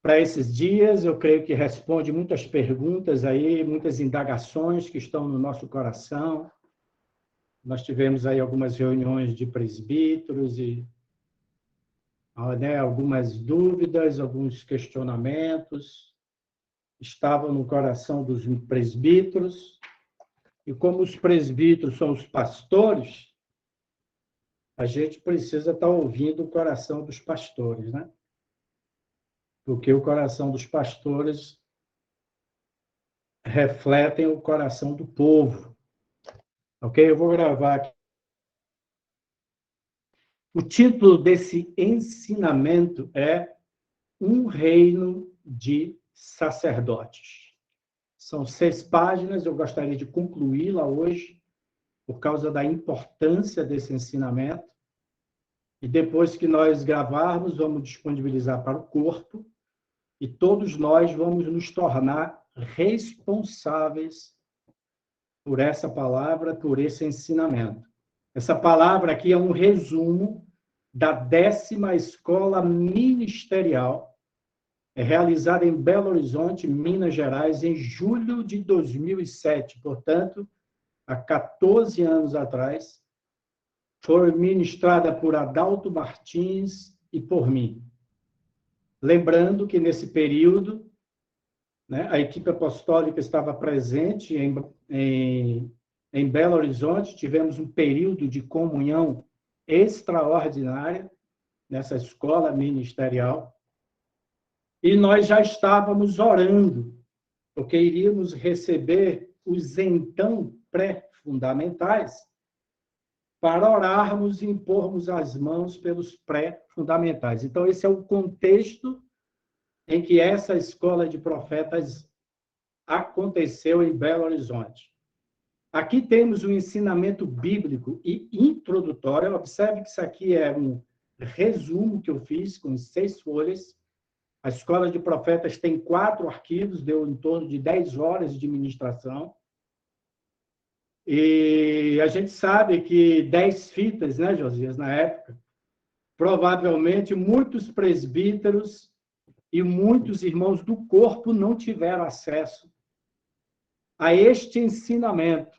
para esses dias. Eu creio que responde muitas perguntas aí, muitas indagações que estão no nosso coração. Nós tivemos aí algumas reuniões de presbíteros e algumas dúvidas, alguns questionamentos estavam no coração dos presbíteros. E como os presbíteros são os pastores, a gente precisa estar ouvindo o coração dos pastores, né? Porque o coração dos pastores refletem o coração do povo. Ok? Eu vou gravar aqui. O título desse ensinamento é Um Reino de Sacerdotes. São 6 páginas, eu gostaria de concluí-la hoje, por causa da importância desse ensinamento. E depois que nós gravarmos, vamos disponibilizar para o corpo, e todos nós vamos nos tornar responsáveis por essa palavra, por esse ensinamento. Essa palavra aqui é um resumo da 10ª Escola Ministerial, realizada em Belo Horizonte, Minas Gerais, em julho de 2007. Portanto, há 14 anos atrás, foi ministrada por Adalto Martins e por mim. Lembrando que, nesse período, né, a equipe apostólica estava presente em Belo Horizonte, tivemos um período de comunhão extraordinária nessa escola ministerial, e nós já estávamos orando, porque iríamos receber os então pré-fundamentais, para orarmos e impormos as mãos pelos pré-fundamentais. Então, esse é o contexto em que essa escola de profetas aconteceu em Belo Horizonte. Aqui temos um ensinamento bíblico e introdutório. Observe que isso aqui é um resumo que eu fiz com 6 folhas. A escola de profetas tem 4 arquivos, deu em torno de 10 horas de ministração. E a gente sabe que 10 fitas, né, Josias, na época, provavelmente muitos presbíteros e muitos irmãos do corpo não tiveram acesso a este ensinamento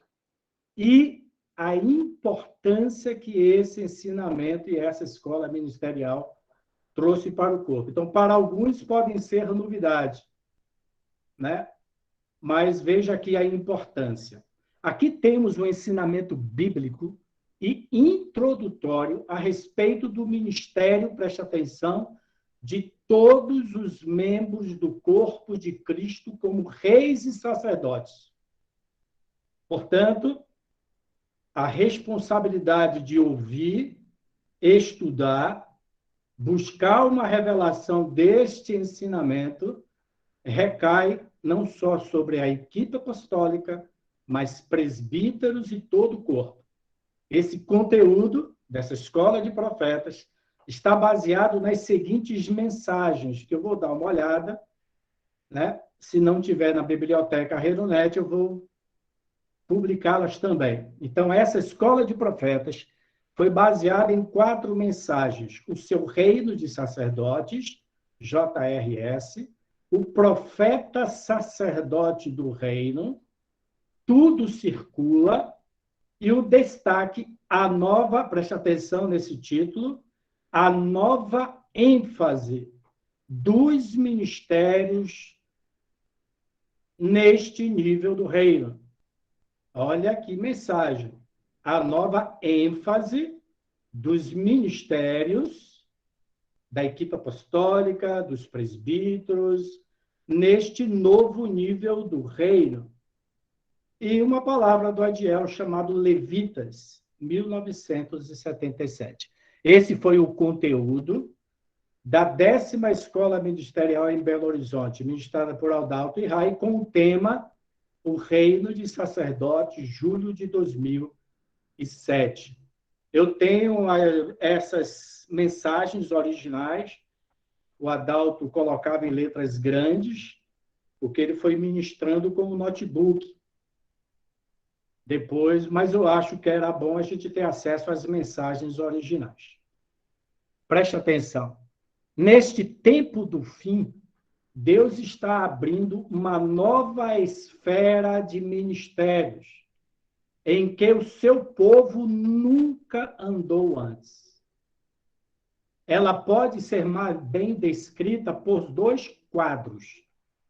e a importância que esse ensinamento e essa escola ministerial trouxe para o corpo. Então, para alguns podem ser novidade, né? Mas veja aqui a importância. Aqui temos um ensinamento bíblico e introdutório a respeito do ministério, preste atenção, de todos os membros do corpo de Cristo como reis e sacerdotes. Portanto, a responsabilidade de ouvir, estudar, buscar uma revelação deste ensinamento recai não só sobre a equipe apostólica, mas presbíteros e todo o corpo. Esse conteúdo dessa escola de profetas está baseado nas seguintes mensagens, que eu vou dar uma olhada, né? Se não tiver na biblioteca Redonet, eu vou publicá-las também. Então, essa escola de profetas foi baseada em 4 mensagens: o seu reino de sacerdotes, JRS, o profeta sacerdote do reino, tudo circula, e o destaque, a nova, preste atenção nesse título, a nova ênfase dos ministérios neste nível do reino. Olha que mensagem. A nova ênfase dos ministérios da equipe apostólica, dos presbíteros, neste novo nível do reino. E uma palavra do Adiel chamado Levitas, 1977. Esse foi o conteúdo da 10ª Escola Ministerial em Belo Horizonte, ministrada por Adalto e Rai, com o tema O Reino de Sacerdotes, julho de 2007. Eu tenho essas mensagens originais, o Adalto colocava em letras grandes, porque ele foi ministrando com o notebook. Depois, mas eu acho que era bom a gente ter acesso às mensagens originais. Preste atenção. Neste tempo do fim, Deus está abrindo uma nova esfera de ministérios em que o seu povo nunca andou antes. Ela pode ser mais bem descrita por dois quadros.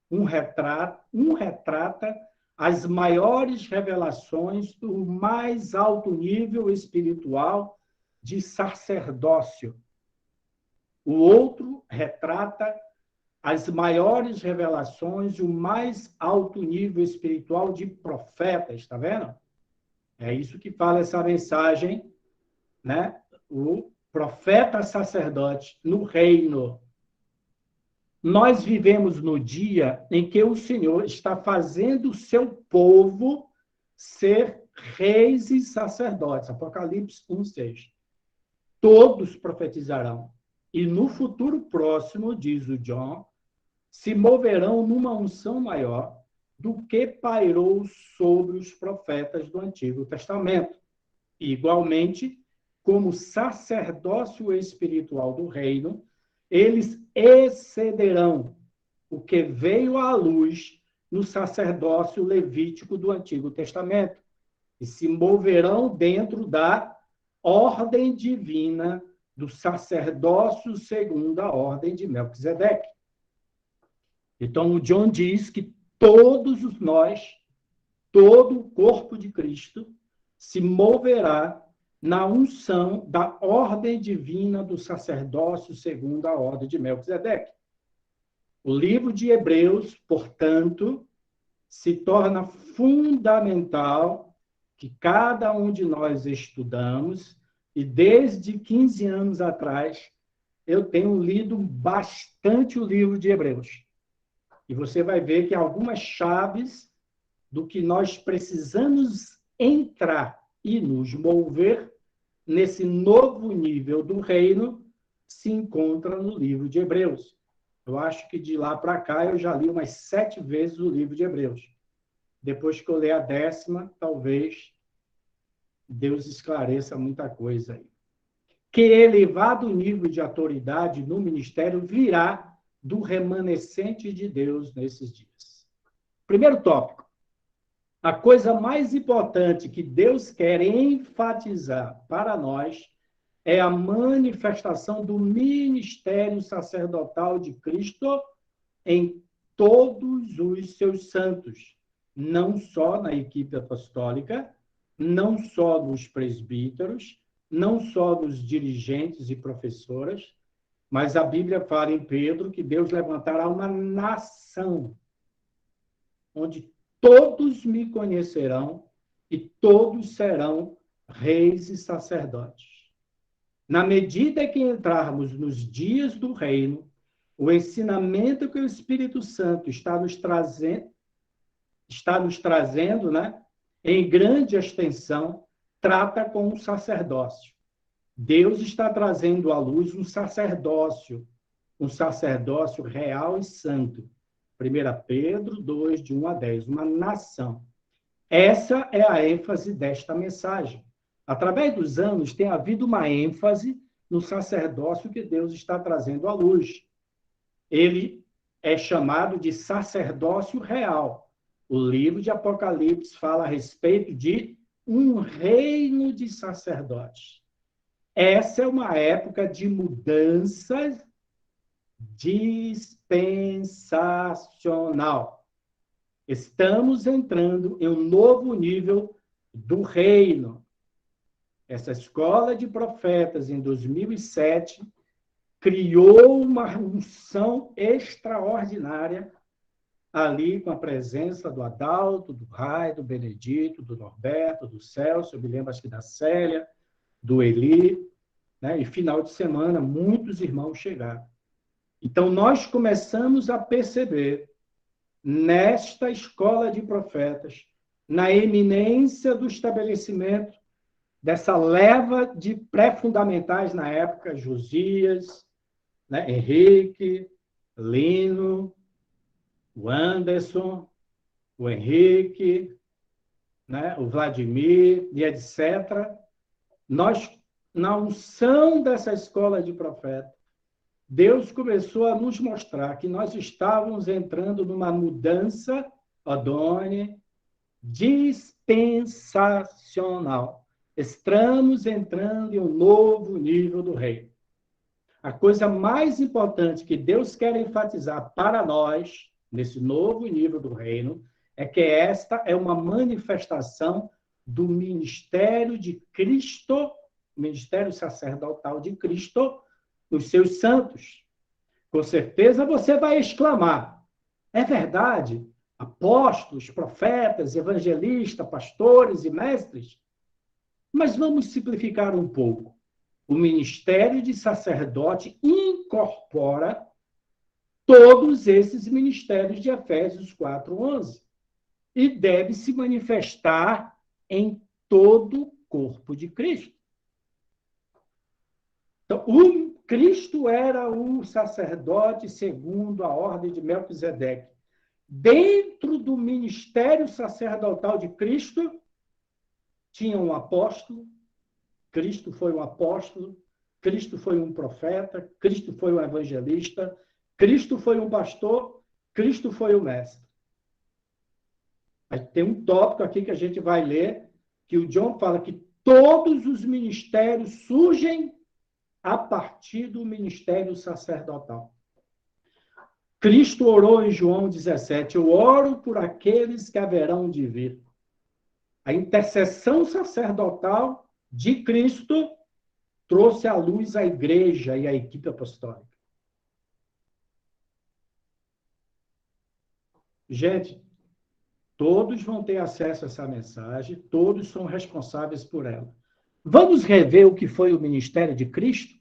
Um retrata as maiores revelações do mais alto nível espiritual de sacerdócio. O outro retrata as maiores revelações, o mais alto nível espiritual de profeta, está vendo? É isso que fala essa mensagem, né? O profeta sacerdote no reino. Nós vivemos no dia em que o Senhor está fazendo o seu povo ser reis e sacerdotes. Apocalipse 1:6. Todos profetizarão. E no futuro próximo, diz o John, se moverão numa unção maior do que pairou sobre os profetas do Antigo Testamento. Igualmente, como sacerdócio espiritual do reino, eles excederão o que veio à luz no sacerdócio levítico do Antigo Testamento e se moverão dentro da ordem divina do sacerdócio segundo a ordem de Melquisedeque. Então, o John diz que todos nós, todo o corpo de Cristo, se moverá na unção da ordem divina do sacerdócio segundo a ordem de Melquisedeque. O livro de Hebreus, portanto, se torna fundamental que cada um de nós estudamos, e desde 15 anos atrás eu tenho lido bastante o livro de Hebreus. E você vai ver que algumas chaves do que nós precisamos entrar e nos mover nesse novo nível do reino se encontra no livro de Hebreus. Eu acho que de lá para cá eu já li umas 7 vezes o livro de Hebreus. Depois que eu ler a 10ª, talvez Deus esclareça muita coisa aí. Que elevado nível de autoridade no ministério virá do remanescente de Deus nesses dias. Primeiro tópico. A coisa mais importante que Deus quer enfatizar para nós é a manifestação do ministério sacerdotal de Cristo em todos os seus santos, não só na equipe apostólica, não só nos presbíteros, não só nos dirigentes e professoras, mas a Bíblia fala em Pedro que Deus levantará uma nação onde todos me conhecerão e todos serão reis e sacerdotes. Na medida que entrarmos nos dias do reino, o ensinamento que o Espírito Santo está nos trazendo, né, em grande extensão, trata com o sacerdócio. Deus está trazendo à luz um sacerdócio real e santo. 1 Pedro 2, de 1 a 10, uma nação. Essa é a ênfase desta mensagem. Através dos anos, tem havido uma ênfase no sacerdócio que Deus está trazendo à luz. Ele é chamado de sacerdócio real. O livro de Apocalipse fala a respeito de um reino de sacerdotes. Essa é uma época de mudanças dispensacional. Estamos entrando em um novo nível do reino. Essa escola de profetas, em 2007, criou uma unção extraordinária ali com a presença do Adalto, do Rai, do Benedito, do Norberto, do Celso, eu me lembro acho que da Célia, do Eli, né? E final de semana, muitos irmãos chegaram. Então, nós começamos a perceber, nesta escola de profetas, na eminência do estabelecimento dessa leva de pré-fundamentais na época, Josias, né? Henrique, Lino, o Anderson, o Henrique, né? O Vladimir, e etc. Nós, na unção dessa escola de profetas, Deus começou a nos mostrar que nós estávamos entrando numa mudança, Adone, dispensacional. Estamos entrando em um novo nível do reino. A coisa mais importante que Deus quer enfatizar para nós, nesse novo nível do reino, é que esta é uma manifestação do ministério de Cristo, ministério sacerdotal de Cristo, nos seus santos. Com certeza você vai exclamar: é verdade, apóstolos, profetas, evangelistas, pastores e mestres? Mas vamos simplificar um pouco. O ministério de sacerdote incorpora todos esses ministérios de Efésios 4:11 e deve se manifestar em todo o corpo de Cristo. Então, o Cristo era o sacerdote segundo a ordem de Melquisedeque. Dentro do ministério sacerdotal de Cristo, tinha um apóstolo, Cristo foi um apóstolo, Cristo foi um profeta, Cristo foi um evangelista, Cristo foi um pastor, Cristo foi um mestre. Aí tem um tópico aqui que a gente vai ler, que o John fala que todos os ministérios surgem a partir do ministério sacerdotal. Cristo orou em João 17, eu oro por aqueles que haverão de vir. A intercessão sacerdotal de Cristo trouxe à luz a igreja e a equipe apostólica. Gente, todos vão ter acesso a essa mensagem, todos são responsáveis por ela. Vamos rever o que foi o ministério de Cristo?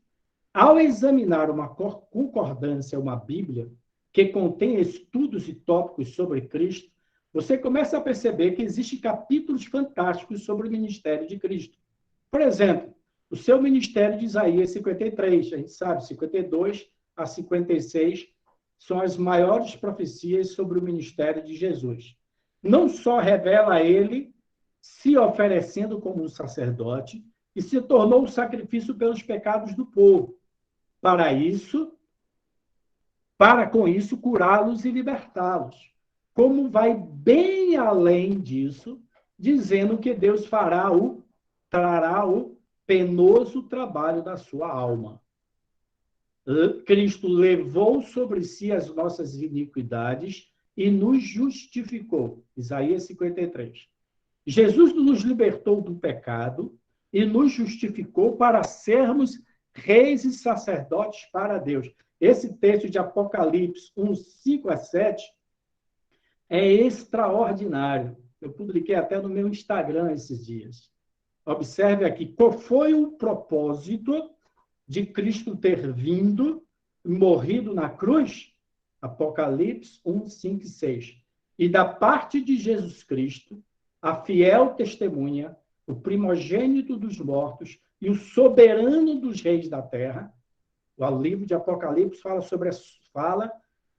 Ao examinar uma concordância, uma Bíblia, que contém estudos e tópicos sobre Cristo, você começa a perceber que existem capítulos fantásticos sobre o ministério de Cristo. Por exemplo, o seu ministério de Isaías 53, a gente sabe, 52 a 56 são as maiores profecias sobre o ministério de Jesus. Não só revela ele se oferecendo como um sacerdote e se tornou o sacrifício pelos pecados do povo. Para com isso curá-los e libertá-los. Como vai bem além disso, dizendo que Deus trará o penoso trabalho da sua alma. Cristo levou sobre si as nossas iniquidades e nos justificou. Isaías 53. Jesus nos libertou do pecado e nos justificou para sermos reis e sacerdotes para Deus. Esse texto de Apocalipse 1, 5 a 7 é extraordinário. Eu publiquei até no meu Instagram esses dias. Observe aqui, qual foi o propósito de Cristo ter vindo e morrido na cruz? Apocalipse 1, 5 e 6. E da parte de Jesus Cristo, a fiel testemunha, o primogênito dos mortos e o soberano dos reis da terra. O livro de Apocalipse fala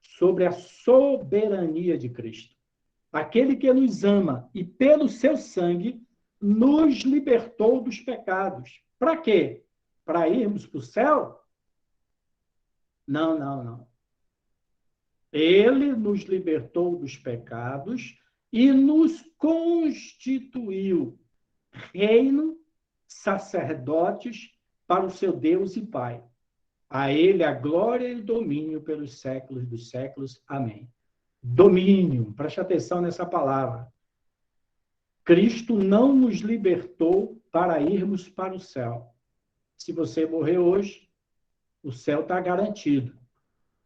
sobre a soberania de Cristo. Aquele que nos ama e pelo seu sangue nos libertou dos pecados. Para quê? Para irmos para o céu? Não, não, não. Ele nos libertou dos pecados e nos constituiu reino, sacerdotes para o seu Deus e Pai. A ele a glória e o domínio pelos séculos dos séculos. Amém. Domínio, preste atenção nessa palavra. Cristo não nos libertou para irmos para o céu. Se você morrer hoje, o céu está garantido.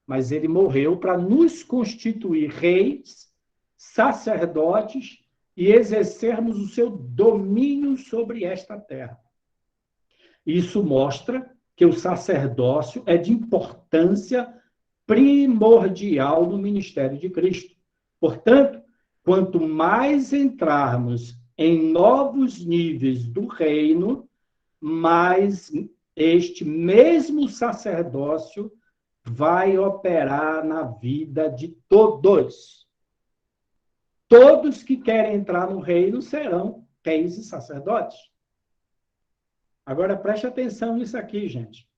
Mas ele morreu para nos constituir reis, sacerdotes e exercermos o seu domínio sobre esta terra. Isso mostra que o sacerdócio é de importância primordial no ministério de Cristo. Portanto, quanto mais entrarmos em novos níveis do reino, mais este mesmo sacerdócio vai operar na vida de todos. Todos que querem entrar no reino serão reis e sacerdotes. Agora, preste atenção nisso aqui, gente.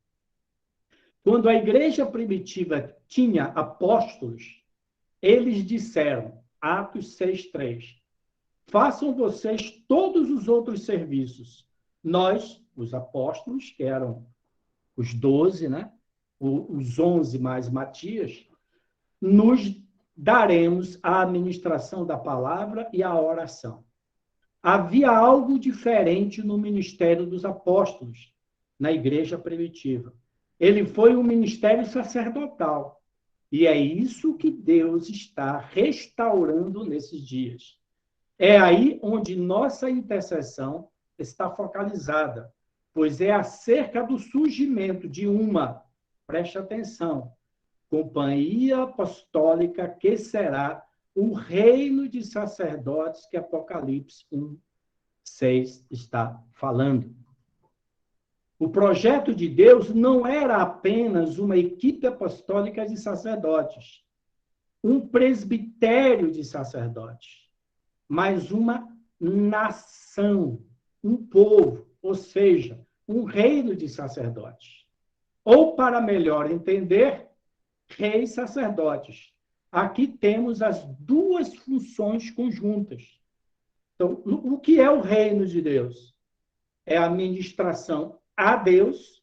Quando a igreja primitiva tinha apóstolos, eles disseram, Atos 6:3, façam vocês todos os outros serviços. Nós, os apóstolos, que eram os 12, né? Os 11 mais Matias, nos daremos a administração da palavra e a oração. Havia algo diferente no ministério dos apóstolos, na igreja primitiva. Ele foi um ministério sacerdotal. E é isso que Deus está restaurando nesses dias. É aí onde nossa intercessão está focalizada, pois é acerca do surgimento de uma, preste atenção, companhia apostólica que será o reino de sacerdotes que Apocalipse 1:6 está falando. O projeto de Deus não era apenas uma equipe apostólica de sacerdotes, um presbitério de sacerdotes, mas uma nação, um povo, ou seja, um reino de sacerdotes. Ou, para melhor entender, reis sacerdotes. Aqui temos as duas funções conjuntas. Então, o que é o reino de Deus? É a ministração a Deus,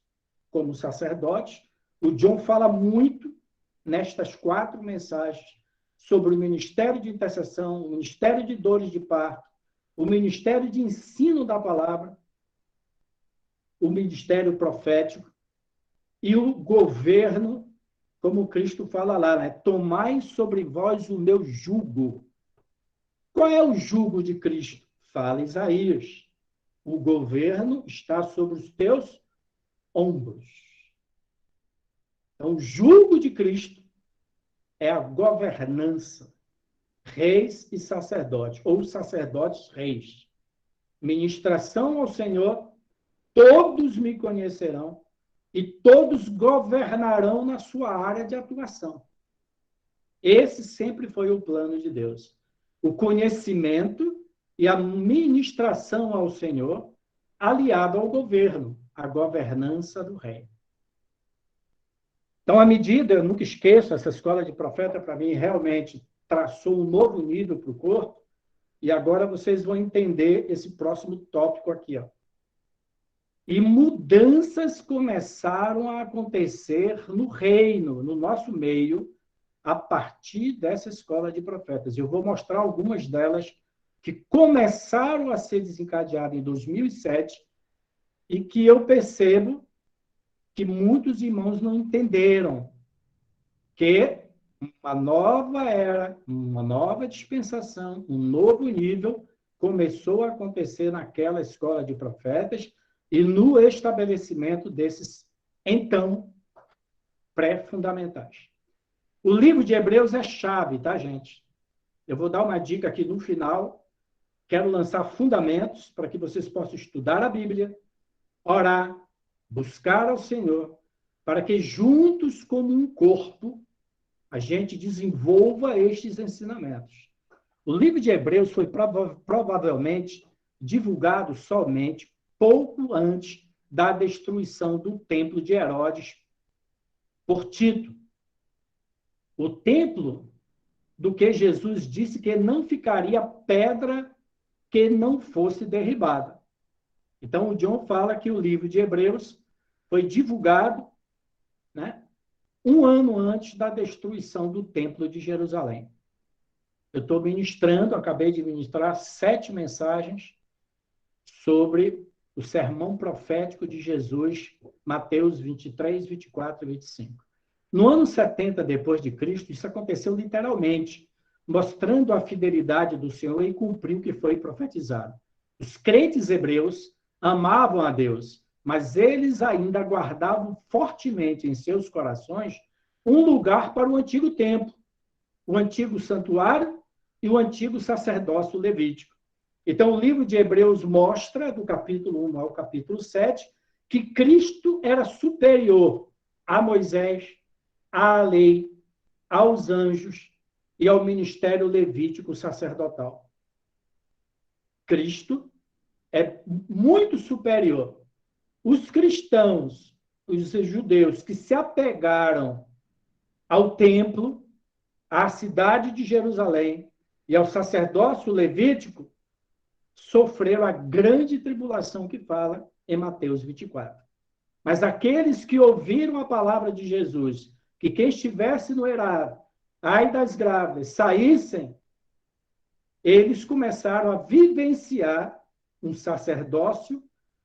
como sacerdote. O John fala muito nestas 4 mensagens sobre o ministério de intercessão, o ministério de dores de parto, o ministério de ensino da palavra, o ministério profético e o governo, como Cristo fala lá, né? Tomai sobre vós o meu jugo. Qual é o jugo de Cristo? Fala Isaías. O governo está sobre os teus ombros. Então, o jugo de Cristo é a governança, reis e sacerdotes, ou sacerdotes reis. Ministração ao Senhor, todos me conhecerão e todos governarão na sua área de atuação. Esse sempre foi o plano de Deus. O conhecimento e a ministração ao Senhor, aliado ao governo, a governança do reino. Então, à medida, eu nunca esqueço, essa escola de profeta, para mim, realmente traçou um novo nível para o corpo, e agora vocês vão entender esse próximo tópico aqui. Ó. E mudanças começaram a acontecer no reino, no nosso meio, a partir dessa escola de profetas. Eu vou mostrar algumas delas que começaram a ser desencadeadas em 2007 e que eu percebo que muitos irmãos não entenderam que uma nova era, uma nova dispensação, um novo nível começou a acontecer naquela escola de profetas e no estabelecimento desses, então, pré-fundamentais. O livro de Hebreus é chave, tá, gente? Eu vou dar uma dica aqui no final. Quero lançar fundamentos para que vocês possam estudar a Bíblia, orar, buscar ao Senhor, para que juntos, como um corpo, a gente desenvolva estes ensinamentos. O livro de Hebreus foi provavelmente divulgado somente pouco antes da destruição do templo de Herodes por Tito. O templo do que Jesus disse que não ficaria pedra que não fosse derribada. Então, o John fala que o livro de Hebreus foi divulgado, né, 1 ano antes da destruição do Templo de Jerusalém. Eu estou ministrando, acabei de ministrar 7 mensagens sobre o sermão profético de Jesus, Mateus 23, 24 e 25. No ano 70 depois de Cristo, isso aconteceu literalmente, mostrando a fidelidade do Senhor e cumpriu o que foi profetizado. Os crentes hebreus amavam a Deus, mas eles ainda guardavam fortemente em seus corações um lugar para o antigo templo, o antigo santuário e o antigo sacerdócio levítico. Então, o livro de Hebreus mostra, do capítulo 1 ao capítulo 7, que Cristo era superior a Moisés, à lei, aos anjos e ao ministério levítico sacerdotal. Cristo é muito superior. Os cristãos os judeus que se apegaram ao templo, à cidade de Jerusalém e ao sacerdócio levítico, sofreram a grande tribulação que fala em Mateus 24. Mas aqueles que ouviram a palavra de Jesus, que quem estivesse no eirado, ai das grávidas, saíssem, eles começaram a vivenciar um sacerdócio,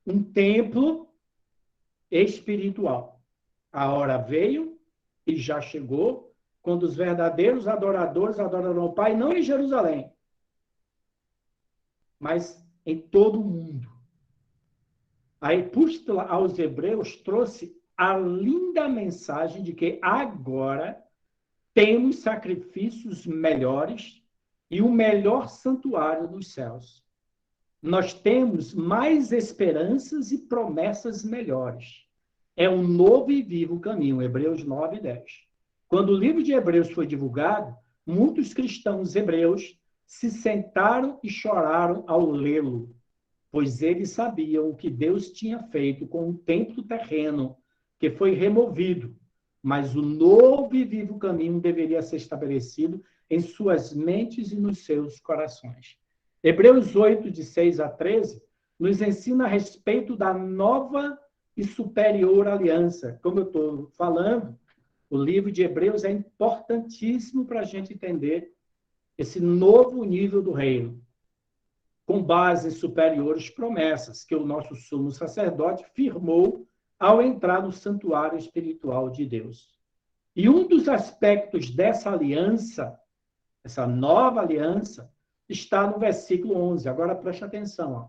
um templo espiritual. A hora veio e já chegou, quando os verdadeiros adoradores adorarão o Pai, não em Jerusalém, mas em todo o mundo. A Epístola aos Hebreus trouxe a linda mensagem de que agora temos sacrifícios melhores e o melhor santuário dos céus. Nós temos mais esperanças e promessas melhores. É um novo e vivo caminho, Hebreus 9 e 10. Quando o livro de Hebreus foi divulgado, muitos cristãos hebreus se sentaram e choraram ao lê-lo, pois eles sabiam o que Deus tinha feito com o templo terreno, que foi removido, mas o novo e vivo caminho deveria ser estabelecido em suas mentes e nos seus corações. Hebreus 8, de 6 a 13, nos ensina a respeito da nova e superior aliança. Como eu estou falando, o livro de Hebreus é importantíssimo para a gente entender esse novo nível do reino, com base em superiores promessas que o nosso sumo sacerdote firmou ao entrar no santuário espiritual de Deus. E um dos aspectos dessa aliança, essa nova aliança, está no versículo 11. Agora preste atenção, ó,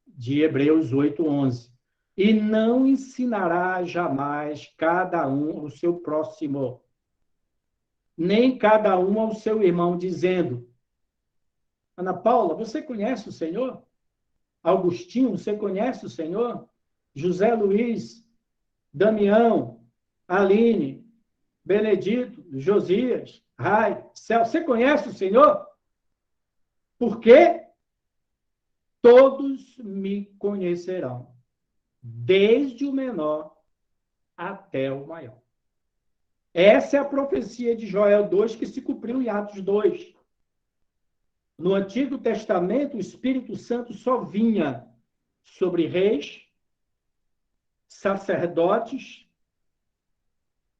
de Hebreus 8, 11. E não ensinará jamais cada um ao seu próximo, nem cada um ao seu irmão, dizendo: Ana Paula, você conhece o Senhor? Agostinho, você conhece o Senhor? José Luiz, Damião, Aline, Benedito, Josias, Rai, Céu, você conhece o Senhor? Porque todos me conhecerão, desde o menor até o maior. Essa é a profecia de Joel 2 que se cumpriu em Atos 2. No Antigo Testamento, o Espírito Santo só vinha sobre reis, sacerdotes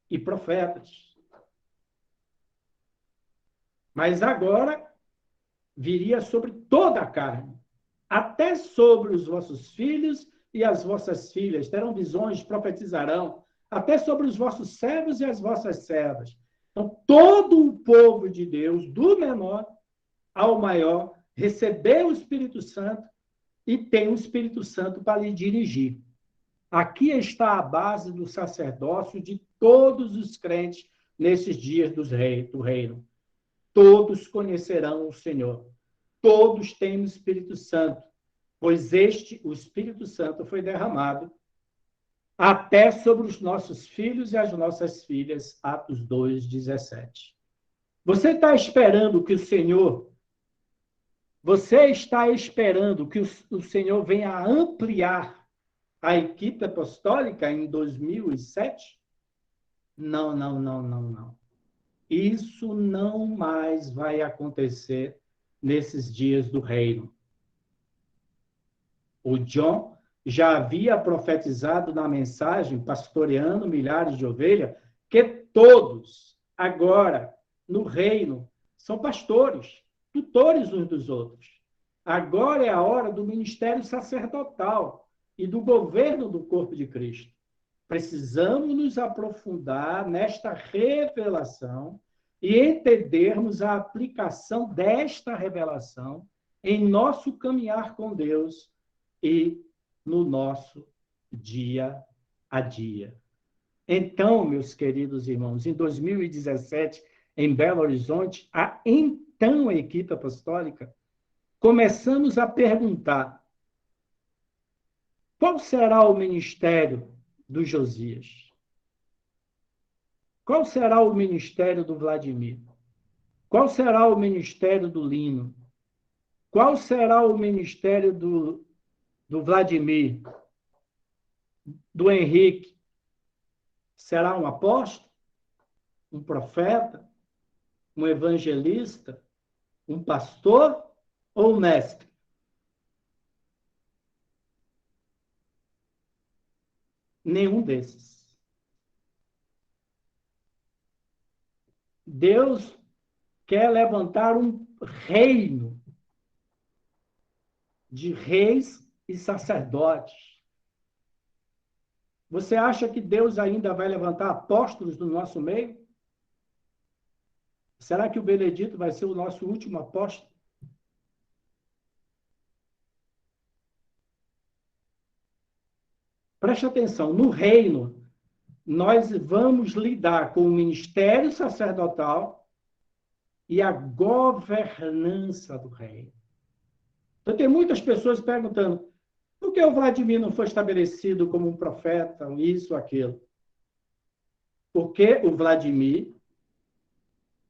e profetas. Mas agora viria sobre toda a carne, até sobre os vossos filhos e as vossas filhas, terão visões, profetizarão, até sobre os vossos servos e as vossas servas. Então, todo o povo de Deus, do menor ao maior, recebeu o Espírito Santo e tem o Espírito Santo para lhe dirigir. Aqui está a base do sacerdócio de todos os crentes nesses dias do reino. Todos conhecerão o Senhor. Todos têm o Espírito Santo, pois o Espírito Santo, foi derramado até sobre os nossos filhos e as nossas filhas, Atos 2, 17. Você está esperando que o Senhor venha ampliar a equipe apostólica em 2007? Não, não, não, não, não. Isso não mais vai acontecer nesses dias do reino. O John já havia profetizado na mensagem, pastoreando milhares de ovelhas, que todos, agora, no reino, são pastores, tutores uns dos outros. Agora é a hora do ministério sacerdotal e do governo do corpo de Cristo. Precisamos nos aprofundar nesta revelação e entendermos a aplicação desta revelação em nosso caminhar com Deus e no nosso dia a dia. Então, meus queridos irmãos, em 2017, em Belo Horizonte, a então equipe apostólica, começamos a perguntar: qual será o ministério do Josias? Qual será o ministério do Vladimir? Qual será o ministério do Lino? Qual será o ministério do Vladimir, do Henrique, Será um apóstolo? Um profeta? Um evangelista? Um pastor ou um mestre? Nenhum desses. Deus quer levantar um reino de reis e sacerdotes. Você acha que Deus ainda vai levantar apóstolos no nosso meio? Será que o Benedito vai ser o nosso último apóstolo? Preste atenção, no reino, nós vamos lidar com o ministério sacerdotal e a governança do reino. Então, tem muitas pessoas perguntando, por que o Vladimir não foi estabelecido como um profeta, isso, aquilo? Porque o Vladimir,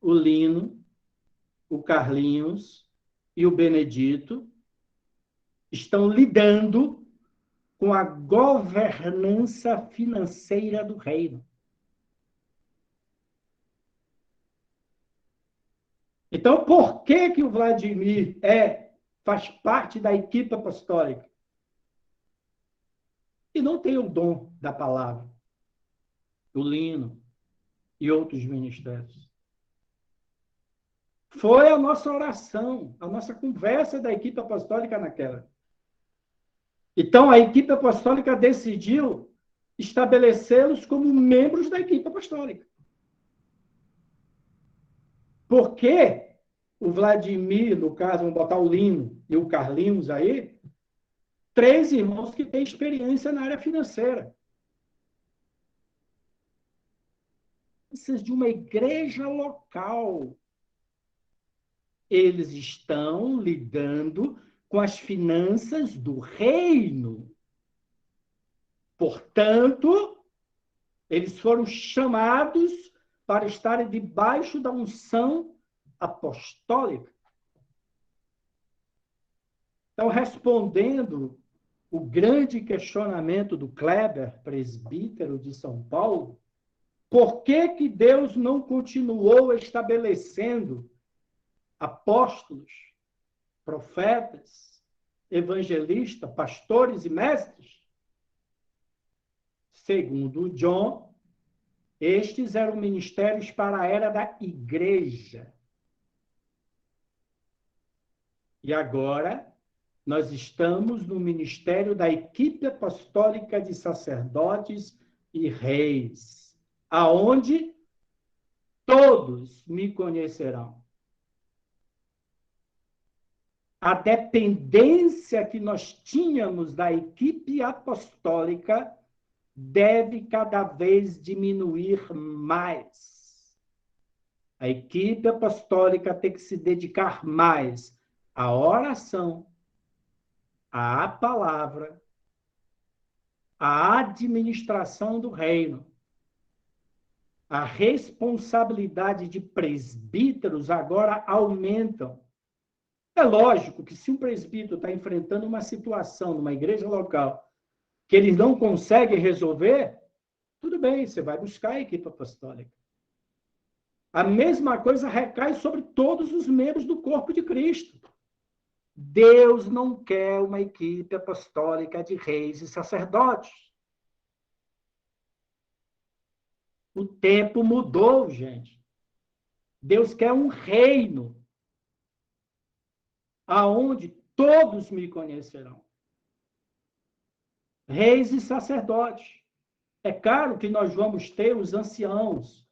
o Lino, o Carlinhos e o Benedito estão lidando com a governança financeira do reino. Então, por que o Vladimir faz parte da equipe apostólica? E não tem o dom da palavra, o Lino e outros ministérios. Foi a nossa oração, a nossa conversa da equipe apostólica naquela. Então, a equipe apostólica decidiu estabelecê-los como membros da equipe apostólica. Por que o Vladimir, no caso, vamos botar o Lino e o Carlinhos aí, 3 irmãos que têm experiência na área financeira. Precisa de uma igreja local. Eles estão lidando com as finanças do reino. Portanto, eles foram chamados para estarem debaixo da unção apostólica. Então, respondendo o grande questionamento do Kleber, presbítero de São Paulo, por que Deus não continuou estabelecendo apóstolos, profetas, evangelistas, pastores e mestres? Segundo John, estes eram ministérios para a era da igreja. E agora, nós estamos no ministério da equipe apostólica de sacerdotes e reis, aonde todos me conhecerão. A dependência que nós tínhamos da equipe apostólica deve cada vez diminuir mais. A equipe apostólica tem que se dedicar mais à oração, à palavra, à administração do reino. A responsabilidade de presbíteros agora aumentam. É lógico que se um presbítero está enfrentando uma situação numa igreja local que eles não conseguem resolver, tudo bem, você vai buscar a equipe apostólica. A mesma coisa recai sobre todos os membros do corpo de Cristo. Deus não quer uma equipe apostólica de reis e sacerdotes. O tempo mudou, gente. Deus quer um reino aonde todos me conhecerão. Reis e sacerdotes. É claro que nós vamos ter os anciãos.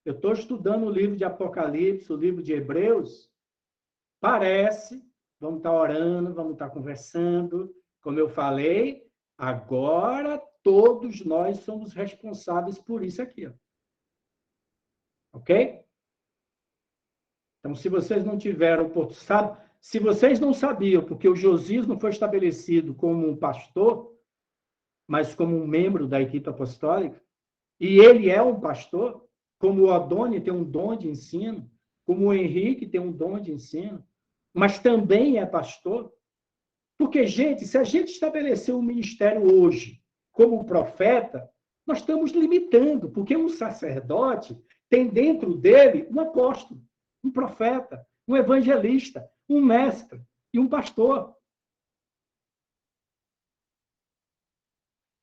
Eu estou estudando o livro de Apocalipse, o livro de Hebreus. Parece, vamos estar orando, vamos estar conversando. Como eu falei, agora todos nós somos responsáveis por isso aqui. Ó. Ok? Então, se vocês não tiveram, se vocês não sabiam, porque o Josias não foi estabelecido como um pastor, mas como um membro da equipe apostólica, e ele é um pastor, como o Odoni tem um dom de ensino, como o Henrique tem um dom de ensino, mas também é pastor. Porque, gente, se a gente estabelecer um ministério hoje como profeta, Nós estamos limitando, porque um sacerdote tem dentro dele um apóstolo, um profeta, um evangelista, um mestre e um pastor.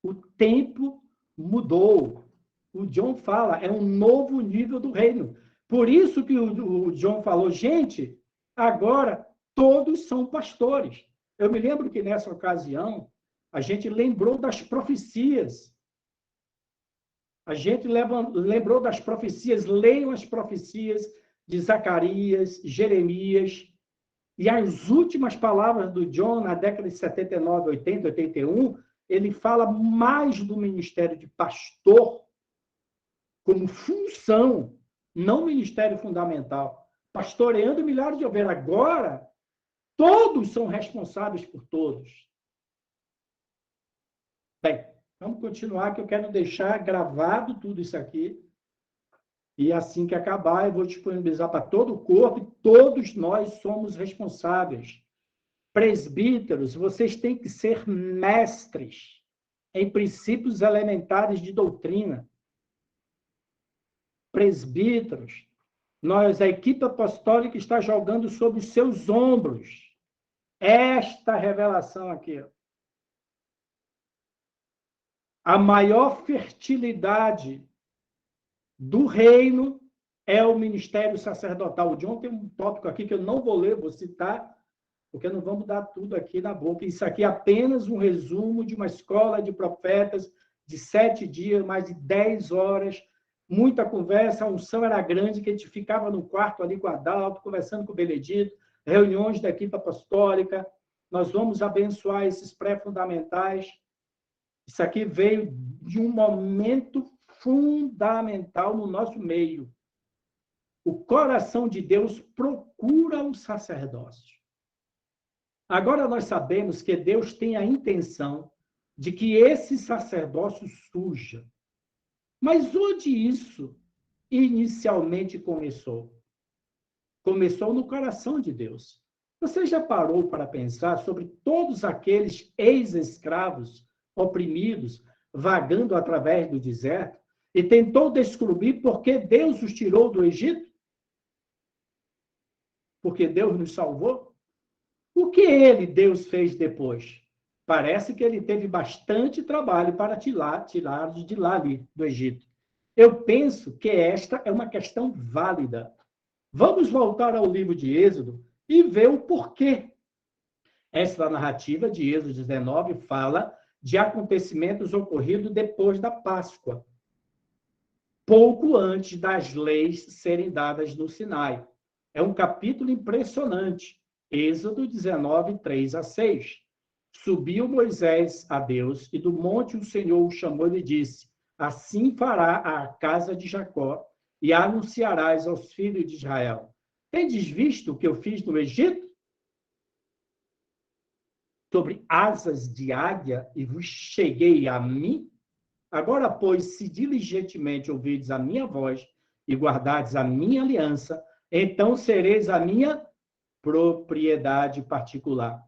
O tempo mudou. O John fala, é um novo nível do reino. Por isso que o John falou, gente, agora todos são pastores. Eu me lembro que nessa ocasião, a gente lembrou das profecias. A gente lembrou das profecias, leiam as profecias de Zacarias, Jeremias, e as últimas palavras do John, na década de 79, 80, 81, ele fala mais do ministério de pastor como função, não ministério fundamental. Pastoreando milhares de ovelhas. Agora, todos são responsáveis por todos. Bem, vamos continuar, que eu quero deixar gravado tudo isso aqui. E assim que acabar, eu vou disponibilizar para todo o corpo, e todos nós somos responsáveis. Presbíteros, vocês têm que ser mestres em princípios elementares de doutrina. Presbíteros, a equipe apostólica está jogando sobre os seus ombros esta revelação aqui. A maior fertilidade do reino é o ministério sacerdotal. O John tem um tópico aqui que eu não vou ler, vou citar, porque não vamos dar tudo aqui na boca. Isso aqui é apenas um resumo de uma escola de profetas de 7 dias, mais de 10 horas, muita conversa, a unção era grande, que a gente ficava no quarto ali com a Adalto, conversando com o Benedito, reuniões da equipe apostólica, nós vamos abençoar esses pré-fundamentais. Isso aqui veio de um momento fundamental no nosso meio. O coração de Deus procura o sacerdócio. Agora nós sabemos que Deus tem a intenção de que esse sacerdócio surja. Mas onde isso inicialmente começou? Começou no coração de Deus. Você já parou para pensar sobre todos aqueles ex-escravos oprimidos, vagando através do deserto, e tentou descobrir por que Deus os tirou do Egito? Porque Deus nos salvou? O que Deus, fez depois? Parece que ele teve bastante trabalho para tirá-los de lá, ali, do Egito. Eu penso que esta é uma questão válida. Vamos voltar ao livro de Êxodo e ver o porquê. Esta narrativa de Êxodo 19 fala de acontecimentos ocorridos depois da Páscoa, pouco antes das leis serem dadas no Sinai. É um capítulo impressionante. Êxodo 19, 3 a 6. Subiu Moisés a Deus, e do monte o Senhor o chamou e lhe disse: assim fará a casa de Jacó, e anunciarás aos filhos de Israel: tendes visto o que eu fiz no Egito? Sobre asas de águia, e vos cheguei a mim? Agora, pois, se diligentemente ouvirdes a minha voz, e guardardes a minha aliança, então sereis a minha propriedade particular,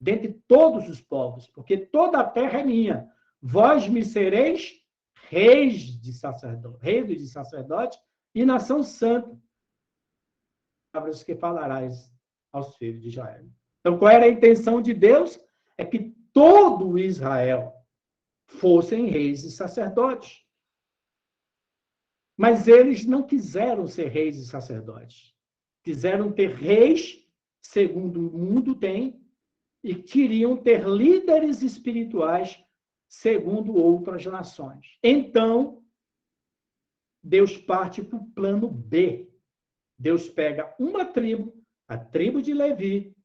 dentre todos os povos, porque toda a terra é minha. Vós me sereis reis de sacerdote e nação santa. Palavras que falarás aos filhos de Israel. Então, qual era a intenção de Deus? É que todo Israel fossem reis e sacerdotes. Mas eles não quiseram ser reis e sacerdotes. Quiseram ter reis, segundo o mundo tem, e queriam ter líderes espirituais, segundo outras nações. Então, Deus parte para o plano B. Deus pega uma tribo, a tribo de Levi,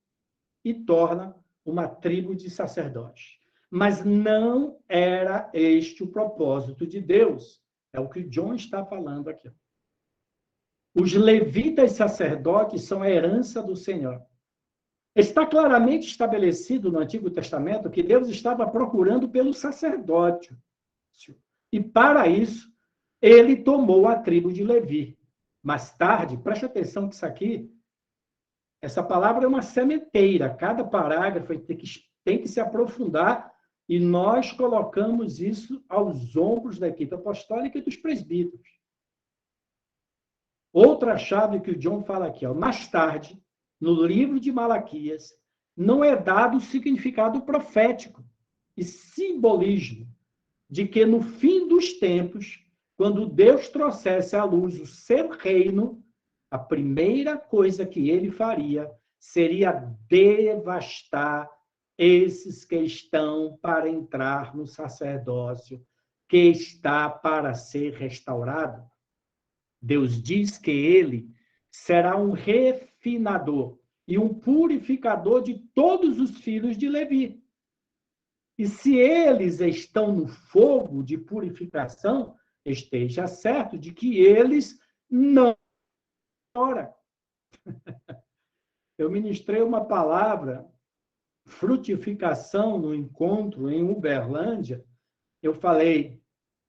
e torna uma tribo de sacerdotes. Mas não era este o propósito de Deus. É o que o John está falando aqui. Os levitas sacerdotes são a herança do Senhor. Está claramente estabelecido no Antigo Testamento que Deus estava procurando pelo sacerdócio. E para isso, ele tomou a tribo de Levi. Mais tarde, preste atenção que isso aqui, essa palavra é uma sementeira. Cada parágrafo tem que se aprofundar E nós colocamos isso aos ombros da equipe apostólica e dos presbíteros. Outra chave que o John fala aqui, ó, mais tarde, no livro de Malaquias, não é dado o significado profético e simbolismo de que no fim dos tempos, quando Deus trouxesse à luz o seu reino, a primeira coisa que ele faria seria devastar esses que estão para entrar no sacerdócio, que está para ser restaurado. Deus diz que ele será um refinador e um purificador de todos os filhos de Levi. E se eles estão no fogo de purificação, esteja certo de que eles não. Ora, eu ministrei uma palavra, frutificação, no encontro em Uberlândia. Eu falei,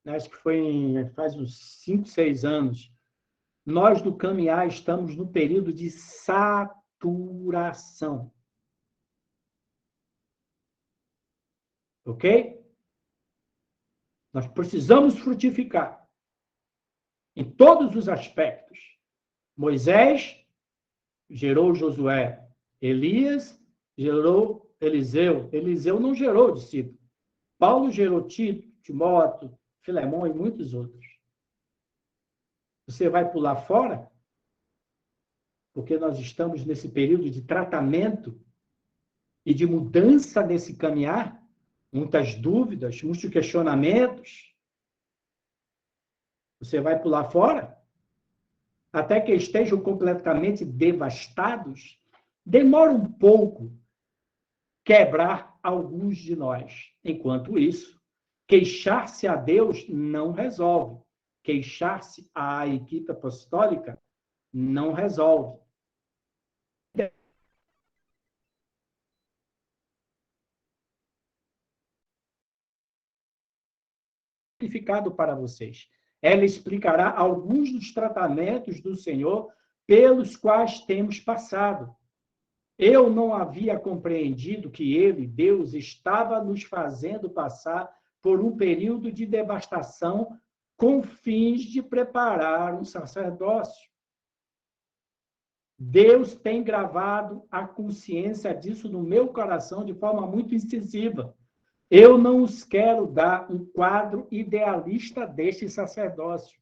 acho que faz uns 5, 6 anos, nós do Caminhar estamos no período de saturação. Ok? Nós precisamos frutificar em todos os aspectos. Moisés gerou Josué. Elias gerou Eliseu. Eliseu não gerou discípulo. Paulo gerou Tito, Timóteo, Filemão e muitos outros. Você vai pular fora? Porque nós estamos nesse período de tratamento e de mudança nesse caminhar. Muitas dúvidas, muitos questionamentos. Você vai pular fora? Até que estejam completamente devastados? Demora um pouco quebrar alguns de nós. Enquanto isso, queixar-se a Deus não resolve. Queixar-se à equipe apostólica não resolve. Significado para vocês. Ela explicará alguns dos tratamentos do Senhor pelos quais temos passado. Eu não havia compreendido que ele, Deus, estava nos fazendo passar por um período de devastação com fins de preparar um sacerdócio. Deus tem gravado a consciência disso no meu coração de forma muito incisiva. Eu não os quero dar um quadro idealista deste sacerdócio,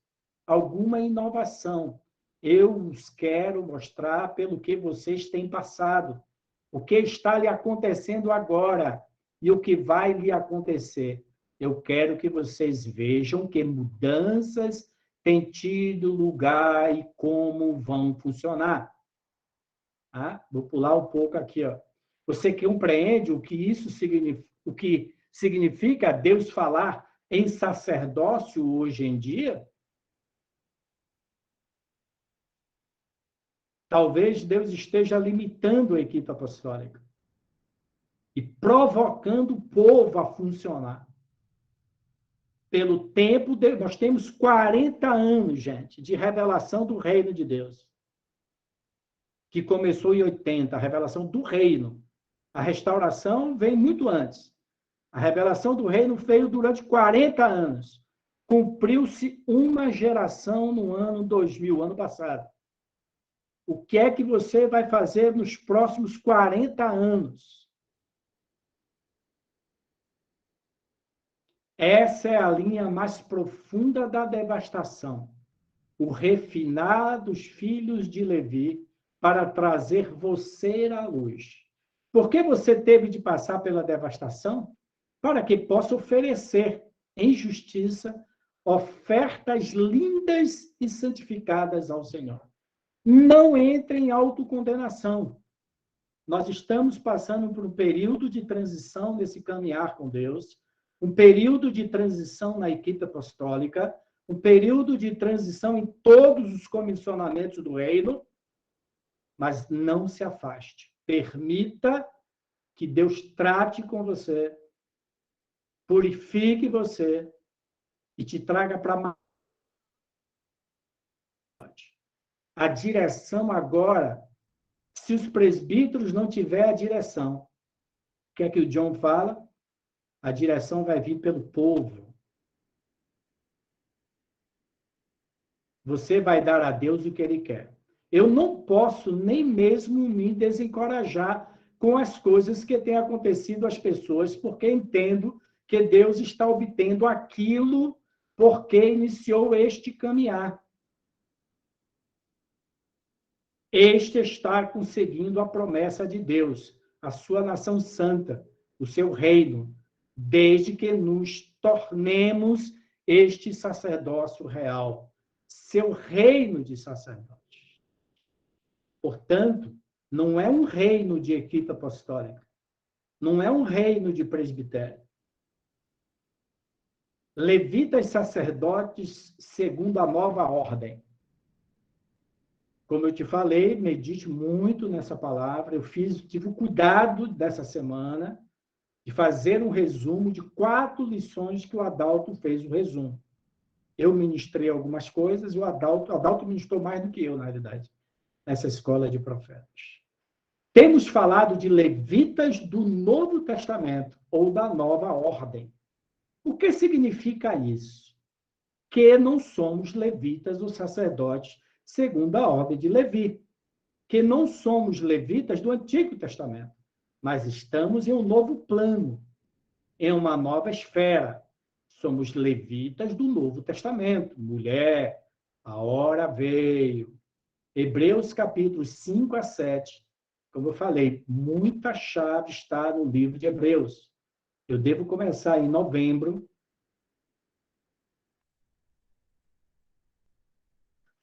alguma inovação. Eu os quero mostrar pelo que vocês têm passado, o que está lhe acontecendo agora e o que vai lhe acontecer. Eu quero que vocês vejam que mudanças têm tido lugar e como vão funcionar. Ah, vou pular um pouco aqui, ó. Você compreende o que isso significa, o que significa Deus falar em sacerdócio hoje em dia? Talvez Deus esteja limitando a equipe apostólica e provocando o povo a funcionar. Pelo tempo, nós temos 40 anos, gente, de revelação do reino de Deus, que começou em 80, a revelação do reino. A restauração vem muito antes. A revelação do reino veio durante 40 anos. Cumpriu-se uma geração no ano 2000, ano passado. O que é que você vai fazer nos próximos 40 anos? Essa é a linha mais profunda da devastação. O refinar dos filhos de Levi para trazer você à luz. Por que você teve de passar pela devastação? Para que possa oferecer em justiça ofertas lindas e santificadas ao Senhor. Não entre em autocondenação. Nós estamos passando por um período de transição nesse caminhar com Deus, um período de transição na equipe apostólica, um período de transição em todos os comissionamentos do reino, mas não se afaste. Permita que Deus trate com você, purifique você e te traga para a direção agora. Se os presbíteros não tiverem a direção, o que é que o John fala? A direção vai vir pelo povo. Você vai dar a Deus o que Ele quer. Eu não posso nem mesmo me desencorajar com as coisas que têm acontecido às pessoas, porque entendo que Deus está obtendo aquilo porque iniciou este caminhar. Este está conseguindo a promessa de Deus, a sua nação santa, o seu reino, desde que nos tornemos este sacerdócio real, seu reino de sacerdotes. Portanto, não é um reino de equipe apostólica, não é um reino de presbitério. Levitas sacerdotes segundo a nova ordem. Como eu te falei, medite muito nessa palavra. Eu tive o cuidado dessa semana de fazer um resumo de 4 lições que o Adalto fez o resumo. Eu ministrei algumas coisas e o Adalto ministrou mais do que eu, na realidade, nessa escola de profetas. Temos falado de levitas do Novo Testamento ou da nova ordem. O que significa isso? Que não somos levitas ou sacerdotes segundo a ordem de Levi, que não somos levitas do Antigo Testamento, mas estamos em um novo plano, em uma nova esfera. Somos levitas do Novo Testamento. Mulher, a hora veio. Hebreus capítulos 5 a 7. Como eu falei, muita chave está no livro de Hebreus. Eu devo começar em novembro.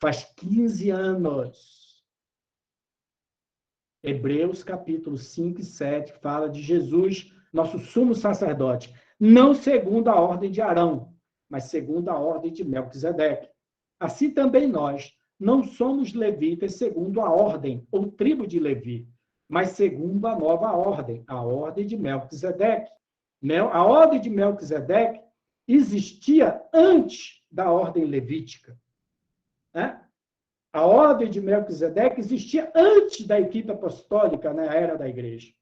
Faz 15 anos. Hebreus capítulo 5 e 7 fala de Jesus, nosso sumo sacerdote, não segundo a ordem de Arão, mas segundo a ordem de Melquisedeque. Assim também nós não somos levitas segundo a ordem ou tribo de Levi, mas segundo a nova ordem, a ordem de Melquisedeque. A ordem de Melquisedeque existia antes da ordem levítica. Né? A ordem de Melquisedeque existia antes da equipe apostólica na era da igreja.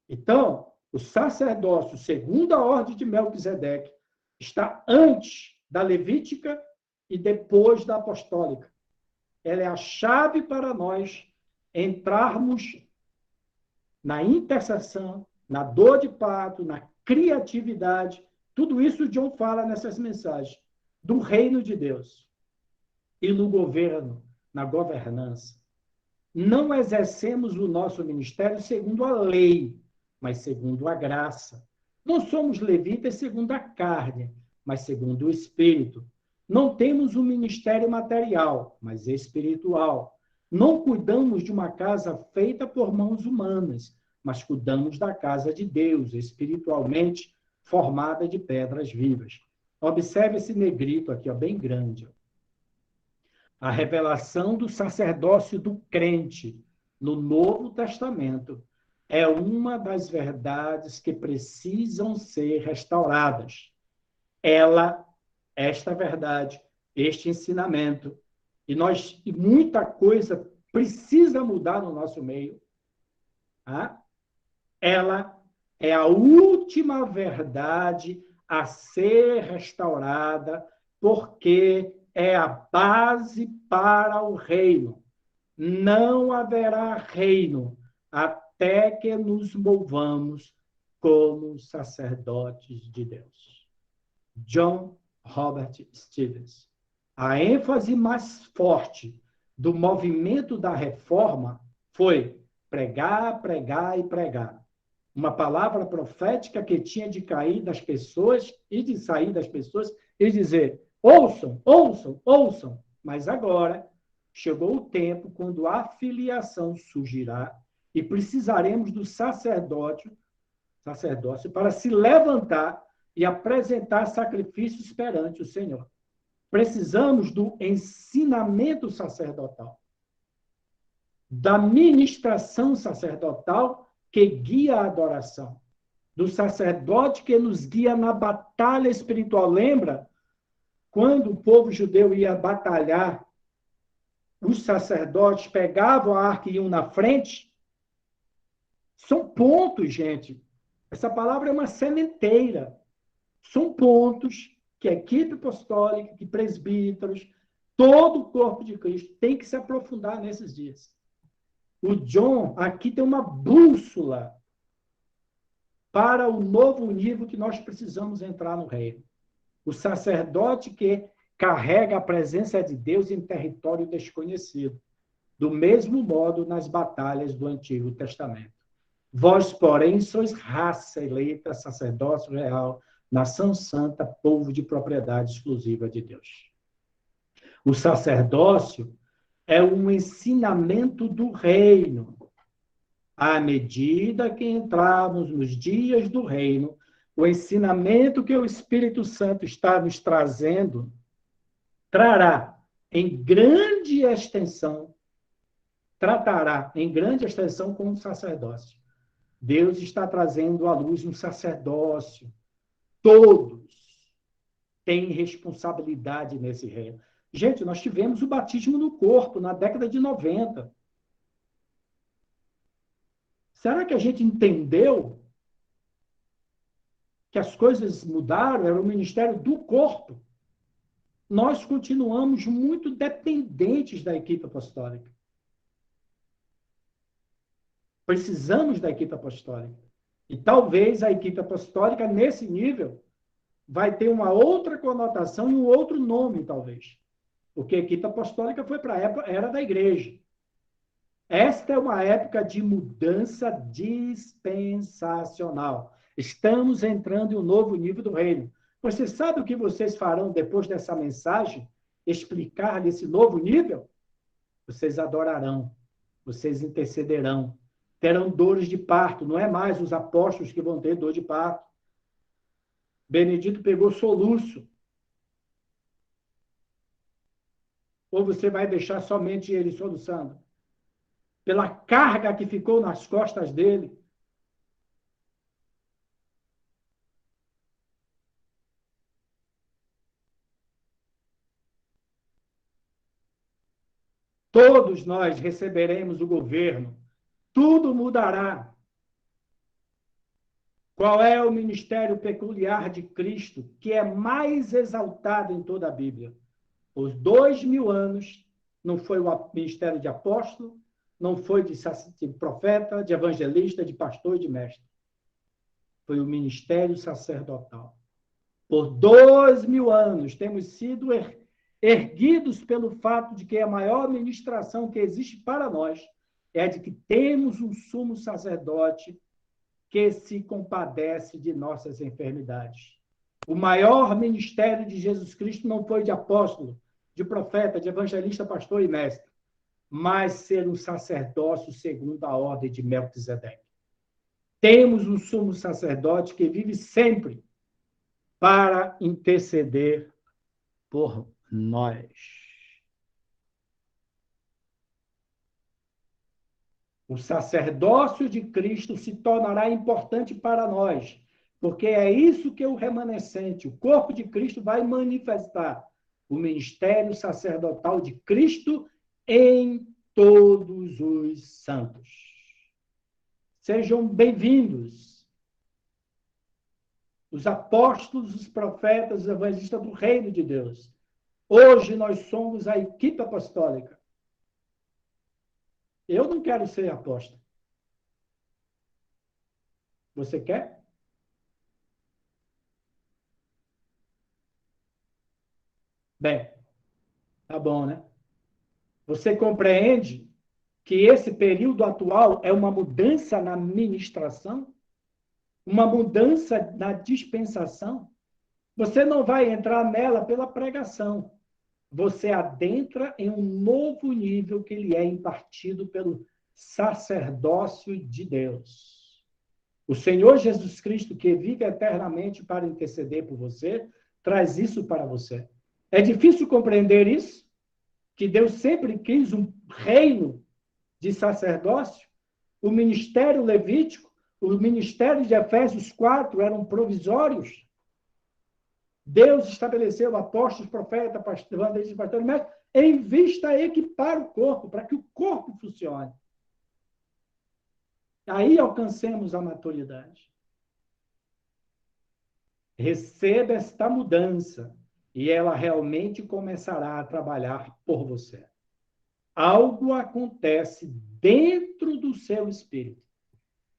Então, o sacerdócio, segundo a ordem de Melquisedeque, está antes da levítica e depois da apostólica. Ela é a chave para nós entrarmos na intercessão, na dor de parto, na criatividade. Tudo isso John fala nessas mensagens do reino de Deus. E no governo, na governança. Não exercemos o nosso ministério segundo a lei, mas segundo a graça. Não somos levitas segundo a carne, mas segundo o Espírito. Não temos um ministério material, mas espiritual. Não cuidamos de uma casa feita por mãos humanas, mas cuidamos da casa de Deus, espiritualmente formada de pedras vivas. Observe esse negrito aqui, ó, bem grande. A revelação do sacerdócio do crente no Novo Testamento é uma das verdades que precisam ser restauradas. Esta verdade, este ensinamento, e muita coisa precisa mudar no nosso meio. Tá? Ela é a última verdade a ser restaurada, porque é a base para o reino. Não haverá reino até que nos movamos como sacerdotes de Deus. John Robert Stevens. A ênfase mais forte do movimento da reforma foi pregar, pregar e pregar. Uma palavra profética que tinha de cair das pessoas e de sair das pessoas e dizer: ouçam, ouçam, ouçam. Mas agora chegou o tempo quando a filiação surgirá e precisaremos do sacerdócio para se levantar e apresentar sacrifícios perante o Senhor. Precisamos do ensinamento sacerdotal, da ministração sacerdotal que guia a adoração, do sacerdote que nos guia na batalha espiritual. Lembra? Quando o povo judeu ia batalhar, os sacerdotes pegavam a arca e iam na frente. São pontos, gente. Essa palavra é uma sementeira. São pontos que a equipe apostólica, que presbíteros, todo o corpo de Cristo tem que se aprofundar nesses dias. O John aqui tem uma bússola para o novo nível que nós precisamos entrar no reino. O sacerdote que carrega a presença de Deus em território desconhecido. Do mesmo modo nas batalhas do Antigo Testamento. Vós, porém, sois raça eleita, sacerdócio real, nação santa, povo de propriedade exclusiva de Deus. O sacerdócio é um ensinamento do reino. À medida que entrarmos nos dias do reino, o ensinamento que o Espírito Santo está nos trazendo trará em grande extensão, tratará em grande extensão com o sacerdócio. Deus está trazendo à luz um sacerdócio. Todos têm responsabilidade nesse reino. Gente, nós tivemos o batismo no corpo na década de 90. Será que a gente entendeu que as coisas mudaram? Era o ministério do corpo. Nós continuamos muito dependentes da equipe apostólica. Precisamos da equipe apostólica. E talvez a equipe apostólica, nesse nível, vai ter uma outra conotação e um outro nome, talvez. Porque a equipe apostólica foi para a era da igreja. Esta é uma época de mudança dispensacional. Estamos entrando em um novo nível do reino. Você sabe o que vocês farão depois dessa mensagem? Explicar esse novo nível? Vocês adorarão. Vocês intercederão. Terão dores de parto. Não é mais os apóstolos que vão ter dor de parto. Benedito pegou soluço. Ou você vai deixar somente ele soluçando? Pela carga que ficou nas costas dele. Todos nós receberemos o governo. Tudo mudará. Qual é o ministério peculiar de Cristo que é mais exaltado em toda a Bíblia? Os 2000 anos não foi o ministério de apóstolo, não foi de profeta, de evangelista, de pastor e de mestre. Foi o ministério sacerdotal. Por 2000 anos temos sido erguidos pelo fato de que a maior ministração que existe para nós é a de que temos um sumo sacerdote que se compadece de nossas enfermidades. O maior ministério de Jesus Cristo não foi de apóstolo, de profeta, de evangelista, pastor e mestre, mas ser um sacerdócio segundo a ordem de Melquisedeque. Temos um sumo sacerdote que vive sempre para interceder por nós. O sacerdócio de Cristo se tornará importante para nós, porque é isso que o remanescente, o corpo de Cristo, vai manifestar. O ministério sacerdotal de Cristo em todos os santos. Sejam bem-vindos os apóstolos, os profetas, os evangelistas do reino de Deus. Hoje nós somos a equipe apostólica. Eu não quero ser apóstolo. Você quer? Bem, tá bom, né? Você compreende que esse período atual é uma mudança na ministração? Uma mudança na dispensação? Você não vai entrar nela pela pregação. Você adentra em um novo nível que lhe é impartido pelo sacerdócio de Deus. O Senhor Jesus Cristo, que vive eternamente para interceder por você, traz isso para você. É difícil compreender isso? Que Deus sempre quis um reino de sacerdócio? O ministério levítico, o ministério de Efésios 4 eram provisórios. Deus estabeleceu apóstolos, profetas, evangelistas, pastores, mestres, em vista a equipar o corpo, para que o corpo funcione. Aí alcancemos a maturidade. Receba esta mudança e ela realmente começará a trabalhar por você. Algo acontece dentro do seu espírito.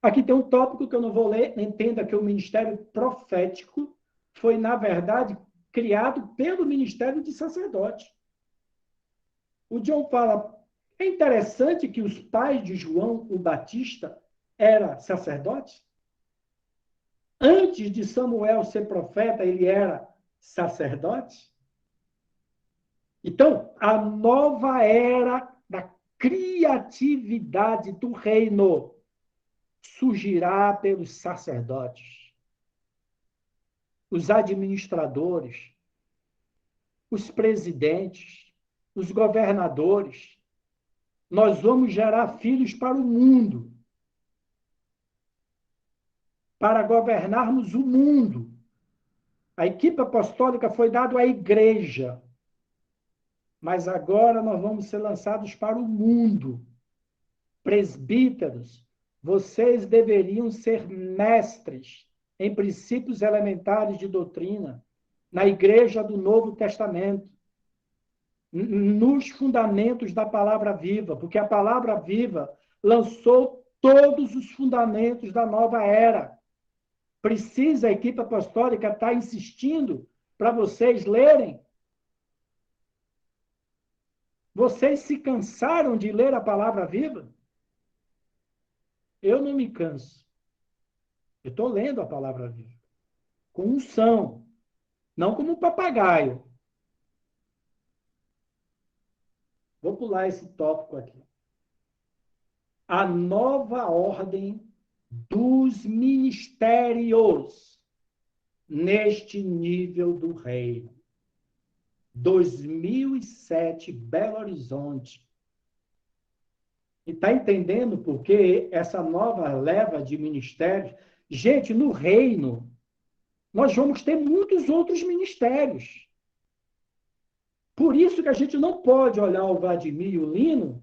Aqui tem um tópico que eu não vou ler. Entenda que o ministério profético foi, na verdade, criado pelo ministério de sacerdote. O John fala, é interessante que os pais de João o Batista eram sacerdotes. Antes de Samuel ser profeta, ele era sacerdote. Então, a nova era da criatividade do reino surgirá pelos sacerdotes, os administradores, os presidentes, os governadores. Nós vamos gerar filhos para o mundo, para governarmos o mundo. A equipe apostólica foi dada à igreja, mas agora nós vamos ser lançados para o mundo. Presbíteros, vocês deveriam ser mestres em princípios elementares de doutrina, na igreja do Novo Testamento, nos fundamentos da palavra viva, porque a palavra viva lançou todos os fundamentos da nova era. Precisa a equipe apostólica estar insistindo para vocês lerem? Vocês se cansaram de ler a palavra viva? Eu não me canso. Eu estou lendo a palavra viva. Com unção. Não como um papagaio. Vou pular esse tópico aqui. A nova ordem dos ministérios neste nível do reino. 2007, Belo Horizonte. E está entendendo por que essa nova leva de ministérios? Gente, no reino, nós vamos ter muitos outros ministérios. Por isso que a gente não pode olhar o Vladimir e o Lino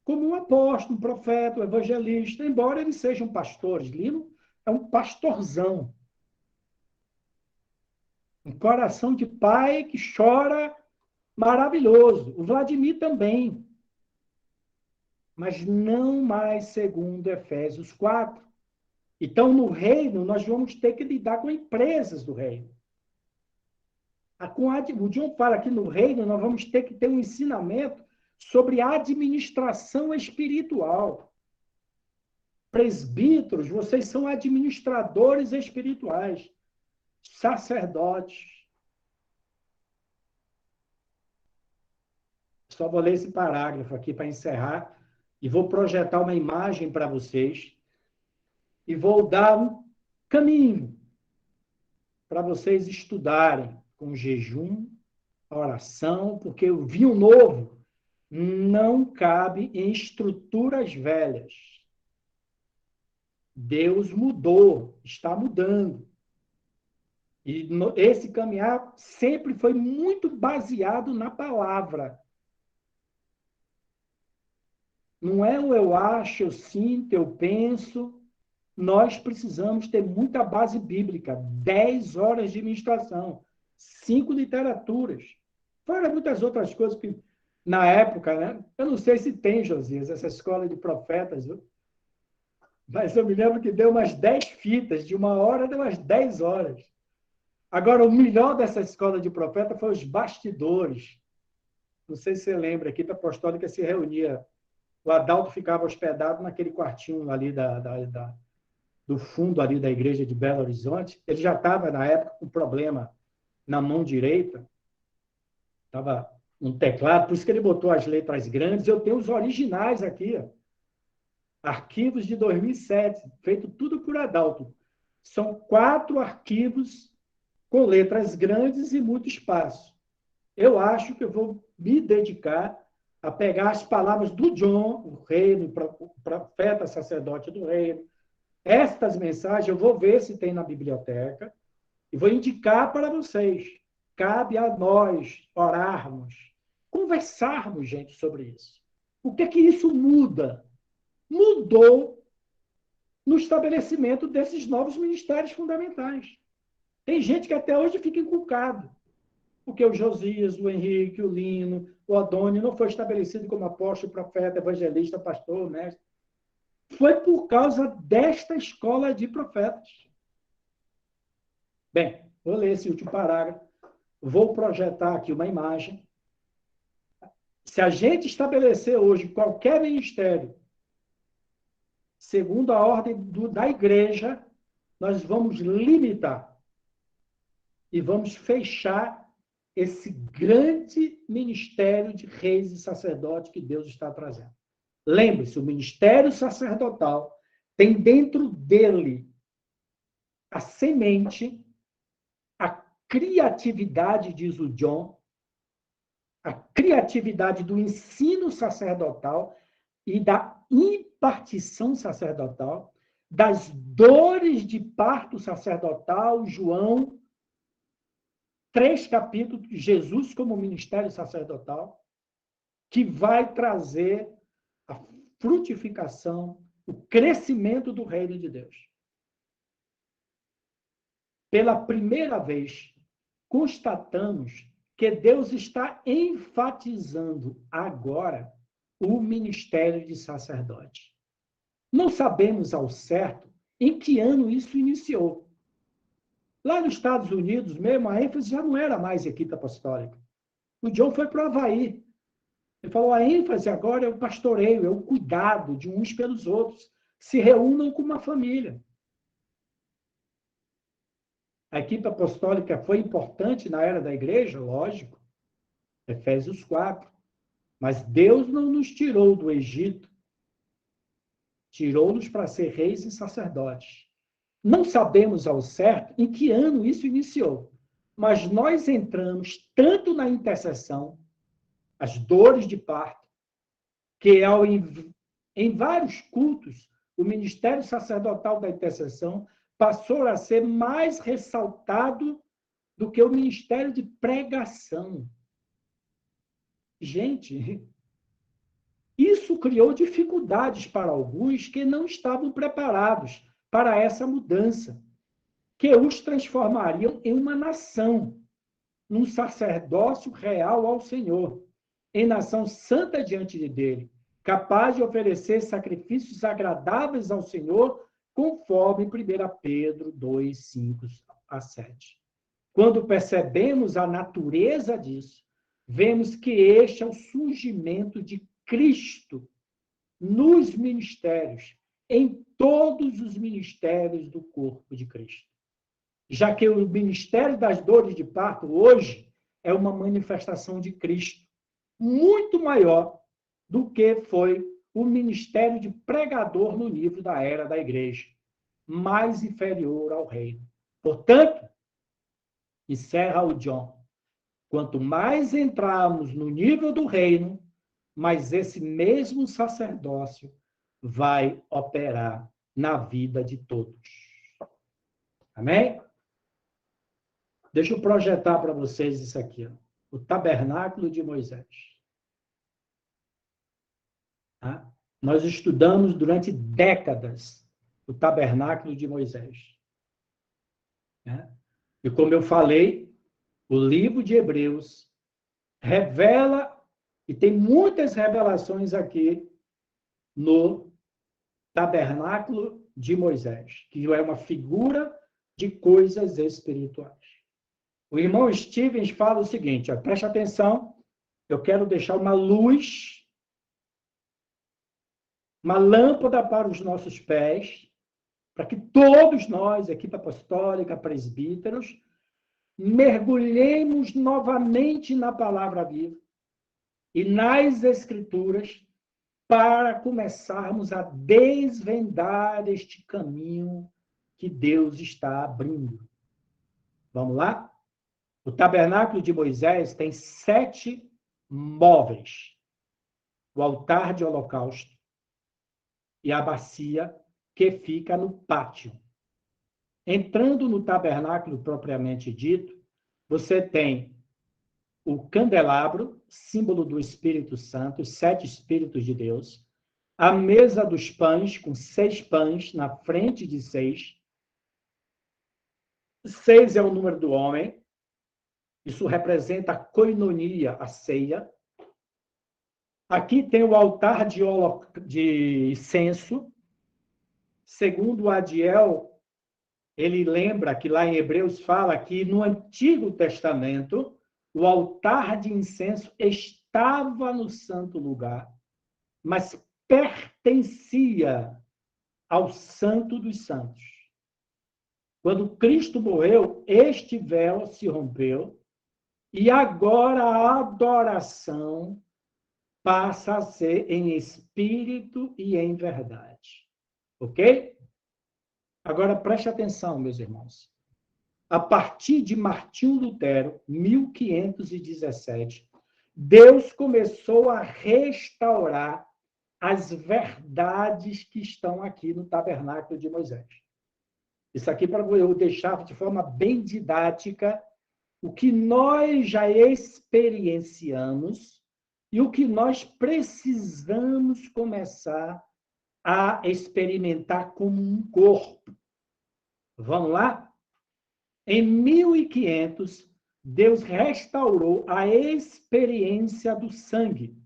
como um apóstolo, um profeta, um evangelista, embora eles sejam pastores. Lino é um pastorzão. Um coração de pai que chora maravilhoso. O Vladimir também. Mas não mais segundo Efésios 4. Então, no reino, nós vamos ter que lidar com empresas do reino. O John fala que no reino nós vamos ter que ter um ensinamento sobre administração espiritual. Presbíteros, vocês são administradores espirituais, sacerdotes. Só vou ler esse parágrafo aqui para encerrar e vou projetar uma imagem para vocês e vou dar um caminho para vocês estudarem com jejum, oração, porque o vinho novo não cabe em estruturas velhas. Deus mudou, está mudando. E esse caminhar sempre foi muito baseado na palavra. Não é o eu acho, eu sinto, eu penso. Nós precisamos ter muita base bíblica. 10 horas de ministração. 5 literaturas. Fora muitas outras coisas que, na época, né? Eu não sei se tem, Josias, essa escola de profetas, viu? Mas eu me lembro que deu umas 10 fitas. De 1 hora, deu umas 10 horas. Agora, o melhor dessa escola de profeta foi os bastidores. Não sei se você lembra, a equipe apostólica se reunia. O Adalto ficava hospedado naquele quartinho ali do fundo ali da igreja de Belo Horizonte. Ele já estava, na época, com problema na mão direita. Estava um teclado, por isso que ele botou as letras grandes. Eu tenho os originais aqui, ó. Arquivos de 2007, feito tudo por Adalto. São 4 arquivos com letras grandes e muito espaço. Eu acho que eu vou me dedicar a pegar as palavras do John, o reino, o profeta sacerdote do reino. Estas mensagens eu vou ver se tem na biblioteca e vou indicar para vocês. Cabe a nós orarmos, conversarmos, gente, sobre isso. O que é que isso muda? Mudou no estabelecimento desses novos ministérios fundamentais. Tem gente que até hoje fica inculcado, porque o Josias, o Henrique, o Lino, o Adônio não foi estabelecido como apóstolo, profeta, evangelista, pastor, mestre. Foi por causa desta escola de profetas. Bem, vou ler esse último parágrafo. Vou projetar aqui uma imagem. Se a gente estabelecer hoje qualquer ministério, segundo a ordem da igreja, nós vamos limitar e vamos fechar esse grande ministério de reis e sacerdotes que Deus está trazendo. Lembre-se, o ministério sacerdotal tem dentro dele a semente, a criatividade, diz o John, a criatividade do ensino sacerdotal e da impartição sacerdotal, das dores de parto sacerdotal, João, 3 capítulos, Jesus como ministério sacerdotal, que vai trazer a frutificação, o crescimento do reino de Deus. Pela primeira vez, constatamos que Deus está enfatizando agora o ministério de sacerdote. Não sabemos ao certo em que ano isso iniciou. Lá nos Estados Unidos mesmo, a ênfase já não era mais equipe apostólica. O John foi para o Havaí. Ele falou, a ênfase agora é o pastoreio, é o cuidado de uns pelos outros. Se reúnam com uma família. A equipe apostólica foi importante na era da igreja, lógico. Efésios 4. Mas Deus não nos tirou do Egito. Tirou-nos para ser reis e sacerdotes. Não sabemos ao certo em que ano isso iniciou, mas nós entramos tanto na intercessão, as dores de parto, que em vários cultos, o ministério sacerdotal da intercessão passou a ser mais ressaltado do que o ministério de pregação. Gente, isso criou dificuldades para alguns que não estavam preparados para essa mudança, que os transformariam em uma nação, num sacerdócio real ao Senhor, em nação santa diante dele, capaz de oferecer sacrifícios agradáveis ao Senhor, conforme 1 Pedro 2, 5 a 7. Quando percebemos a natureza disso, vemos que este é o surgimento de Cristo nos ministérios, em todos os ministérios do corpo de Cristo. Já que o ministério das dores de parto hoje é uma manifestação de Cristo muito maior do que foi o ministério de pregador no nível da era da igreja, mais inferior ao reino. Portanto, encerra o John, quanto mais entrarmos no nível do reino, mais esse mesmo sacerdócio vai operar na vida de todos. Amém? Deixa eu projetar para vocês isso aqui. Ó. O tabernáculo de Moisés. Tá? Nós estudamos durante décadas o tabernáculo de Moisés. Né? E como eu falei, o livro de Hebreus revela, e tem muitas revelações aqui no tabernáculo de Moisés, que é uma figura de coisas espirituais. O irmão Stevens fala o seguinte, ó, preste atenção, eu quero deixar uma luz, uma lâmpada para os nossos pés, para que todos nós, equipe apostólica, presbíteros, mergulhemos novamente na palavra viva e nas escrituras para começarmos a desvendar este caminho que Deus está abrindo. Vamos lá? O tabernáculo de Moisés tem 7 móveis. O altar de holocausto e a bacia que fica no pátio. Entrando no tabernáculo propriamente dito, você tem o candelabro, símbolo do Espírito Santo, os 7 Espíritos de Deus, a mesa dos pães, com 6 pães na frente de 6, 6 é o número do homem. Isso representa a koinonia, a ceia. Aqui tem o altar de incenso. Segundo o Adiel, ele lembra que lá em Hebreus fala que no Antigo Testamento o altar de incenso estava no santo lugar, mas pertencia ao Santo dos Santos. Quando Cristo morreu, este véu se rompeu e agora a adoração passa a ser em espírito e em verdade. Ok? Agora preste atenção, meus irmãos. A partir de Martinho Lutero, 1517, Deus começou a restaurar as verdades que estão aqui no tabernáculo de Moisés. Isso aqui para eu deixar de forma bem didática o que nós já experienciamos e o que nós precisamos começar a experimentar como um corpo. Vamos lá? Em 1500, Deus restaurou a experiência do sangue.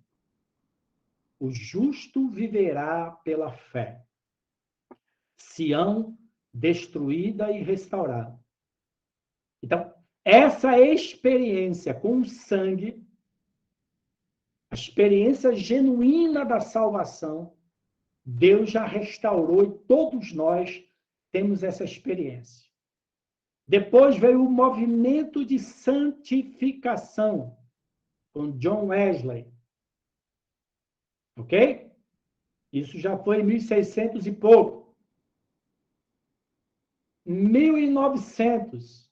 O justo viverá pela fé. Sião destruída e restaurada. Então, essa experiência com o sangue, a experiência genuína da salvação, Deus já restaurou e todos nós temos essa experiência. Depois veio o movimento de santificação, com John Wesley. Ok? Isso já foi em 1600 e pouco. 1900,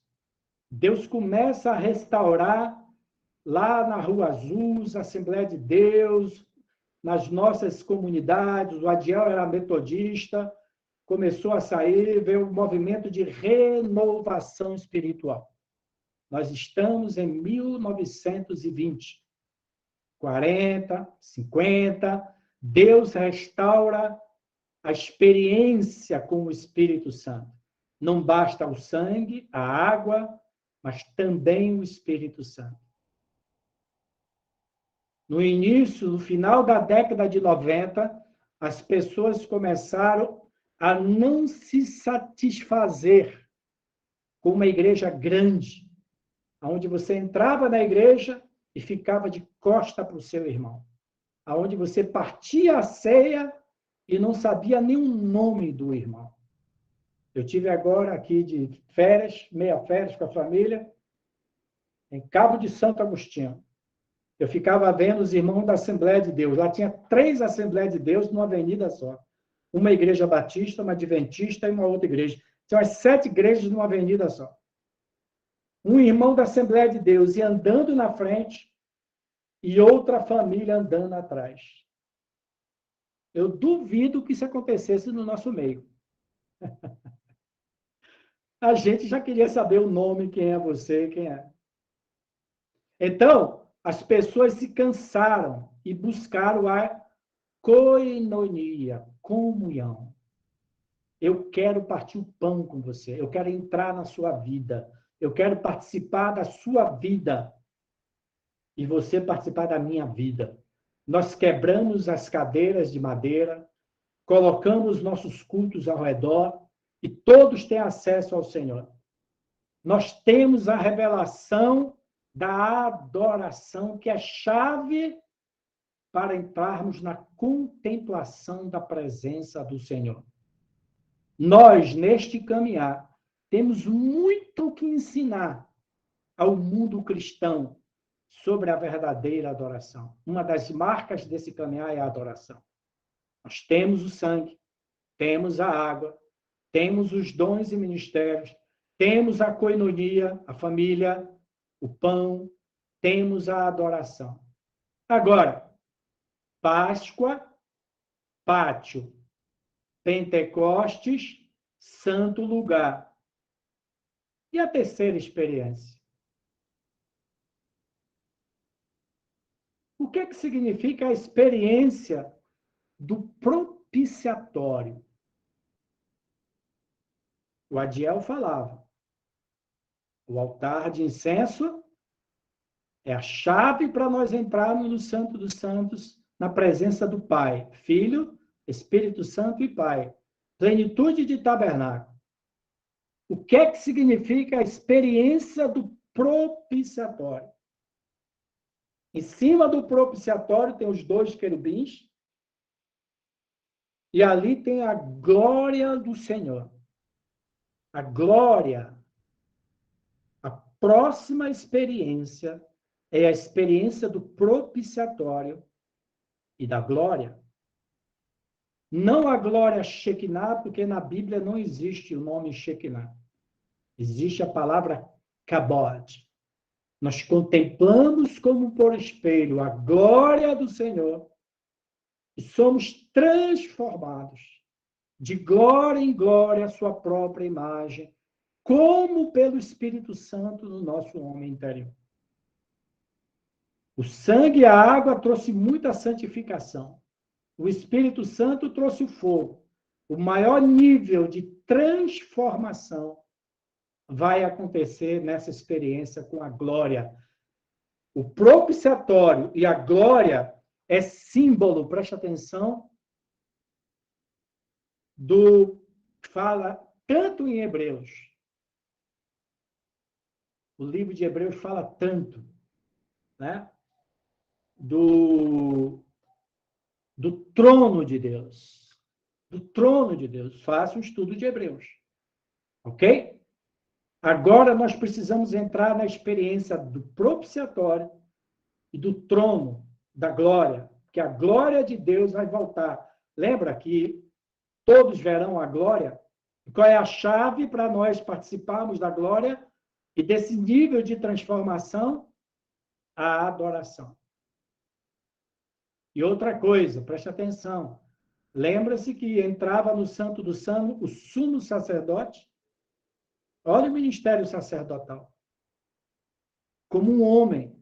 Deus começa a restaurar lá na Rua Azul, Assembleia de Deus, nas nossas comunidades. O Adiel era metodista, começou a sair, veio o movimento de renovação espiritual. Nós estamos em 1920, 40, 50, Deus restaura a experiência com o Espírito Santo. Não basta o sangue, a água, mas também o Espírito Santo. No início, no final da década de 90, as pessoas começaram a não se satisfazer com uma igreja grande, onde você entrava na igreja e ficava de costa para o seu irmão, onde você partia a ceia e não sabia nem o nome do irmão. Eu tive agora aqui de férias, meia férias com a família, em Cabo de Santo Agostinho. Eu ficava vendo os irmãos da Assembleia de Deus. Lá tinha 3 Assembleias de Deus numa avenida só. Uma igreja batista, uma adventista e uma outra igreja. Tinha as 7 igrejas numa avenida só. Um irmão da Assembleia de Deus ia andando na frente e outra família andando atrás. Eu duvido que isso acontecesse no nosso meio. A gente já queria saber o nome, quem é você, quem é. Então, as pessoas se cansaram e buscaram a koinonia, comunhão. Eu quero partir o pão com você, eu quero entrar na sua vida, eu quero participar da sua vida e você participar da minha vida. Nós quebramos as cadeiras de madeira, colocamos nossos cultos ao redor e todos têm acesso ao Senhor. Nós temos a revelação da adoração, que é a chave para entrarmos na contemplação da presença do Senhor. Nós, neste caminhar, temos muito que ensinar ao mundo cristão sobre a verdadeira adoração. Uma das marcas desse caminhar é a adoração. Nós temos o sangue, temos a água, temos os dons e ministérios, temos a koinonia, a família, o pão, temos a adoração. Agora, Páscoa, pátio, Pentecostes, santo lugar. E a terceira experiência? O que é que significa a experiência do propiciatório? O Adiel falava. O altar de incenso é a chave para nós entrarmos no Santo dos Santos, na presença do Pai, Filho, Espírito Santo e Pai. Plenitude de tabernáculo. O que é que significa a experiência do propiciatório? Em cima do propiciatório tem os 2 querubins, e ali tem a glória do Senhor. A glória. A próxima experiência é a experiência do propiciatório e da glória. Não a glória Shekinah, porque na Bíblia não existe o nome Shekinah. Existe a palavra Kabod. Nós contemplamos como por espelho a glória do Senhor e somos transformados de glória em glória à sua própria imagem, como pelo Espírito Santo no nosso homem interior. O sangue e a água trouxe muita santificação. O Espírito Santo trouxe o fogo. O maior nível de transformação vai acontecer nessa experiência com a glória. O propiciatório e a glória é símbolo, preste atenção, fala tanto em Hebreus. O livro de Hebreus fala tanto, né? Do trono de Deus. Do trono de Deus. Faça um estudo de Hebreus. Ok? Agora nós precisamos entrar na experiência do propiciatório e do trono da glória, que a glória de Deus vai voltar. Lembra que todos verão a glória? Qual é a chave para nós participarmos da glória e desse nível de transformação? A adoração. E outra coisa, preste atenção. Lembra-se que entrava no Santo do Santo o sumo sacerdote? Olha o ministério sacerdotal. Como um homem.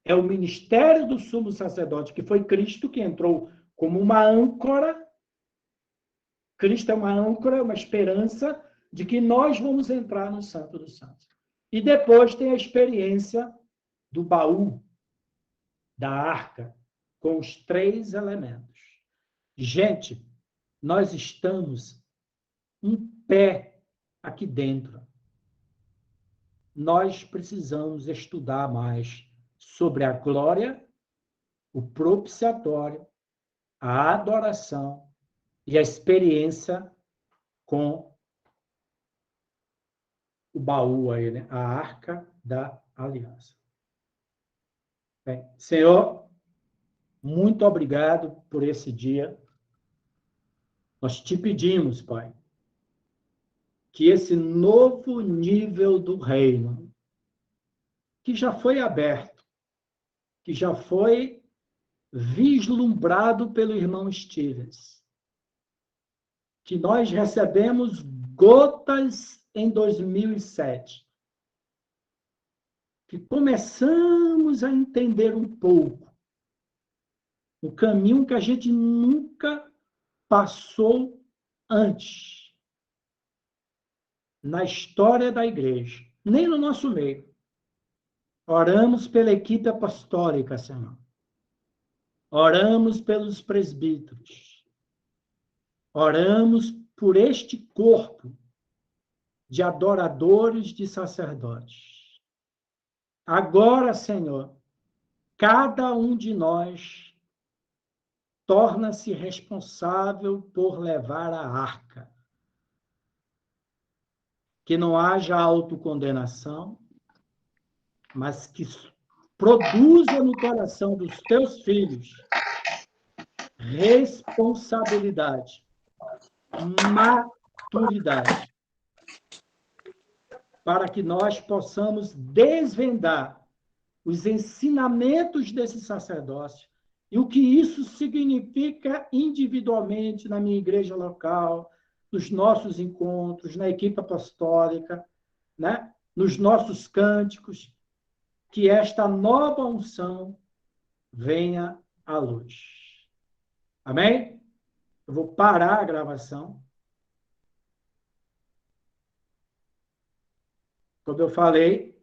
É o ministério do sumo sacerdote, que foi Cristo, que entrou como uma âncora. Cristo é uma âncora, uma esperança de que nós vamos entrar no Santo dos Santos. E depois tem a experiência do baú, da arca, com os 3 elementos. Gente, nós estamos em pé aqui dentro. Nós precisamos estudar mais sobre a glória, o propiciatório, a adoração e a experiência com o baú aí, né? A arca da aliança. Bem, Senhor, muito obrigado por esse dia. Nós te pedimos, Pai, que esse novo nível do reino, que já foi aberto, que já foi vislumbrado pelo irmão Stevens, que nós recebemos gotas em 2007, que começamos a entender um pouco o caminho que a gente nunca passou antes na história da igreja, nem no nosso meio. Oramos pela equipe apostólica, Senhor. Oramos pelos presbíteros. Oramos por este corpo de adoradores, de sacerdotes. Agora, Senhor, cada um de nós torna-se responsável por levar a arca. Que não haja autocondenação, mas que produza no coração dos teus filhos responsabilidade, maturidade, para que nós possamos desvendar os ensinamentos desse sacerdócio e o que isso significa individualmente na minha igreja local, nos nossos encontros, na equipe apostólica, né? Nos nossos cânticos, que esta nova unção venha à luz. Amém? Eu vou parar a gravação. como eu falei,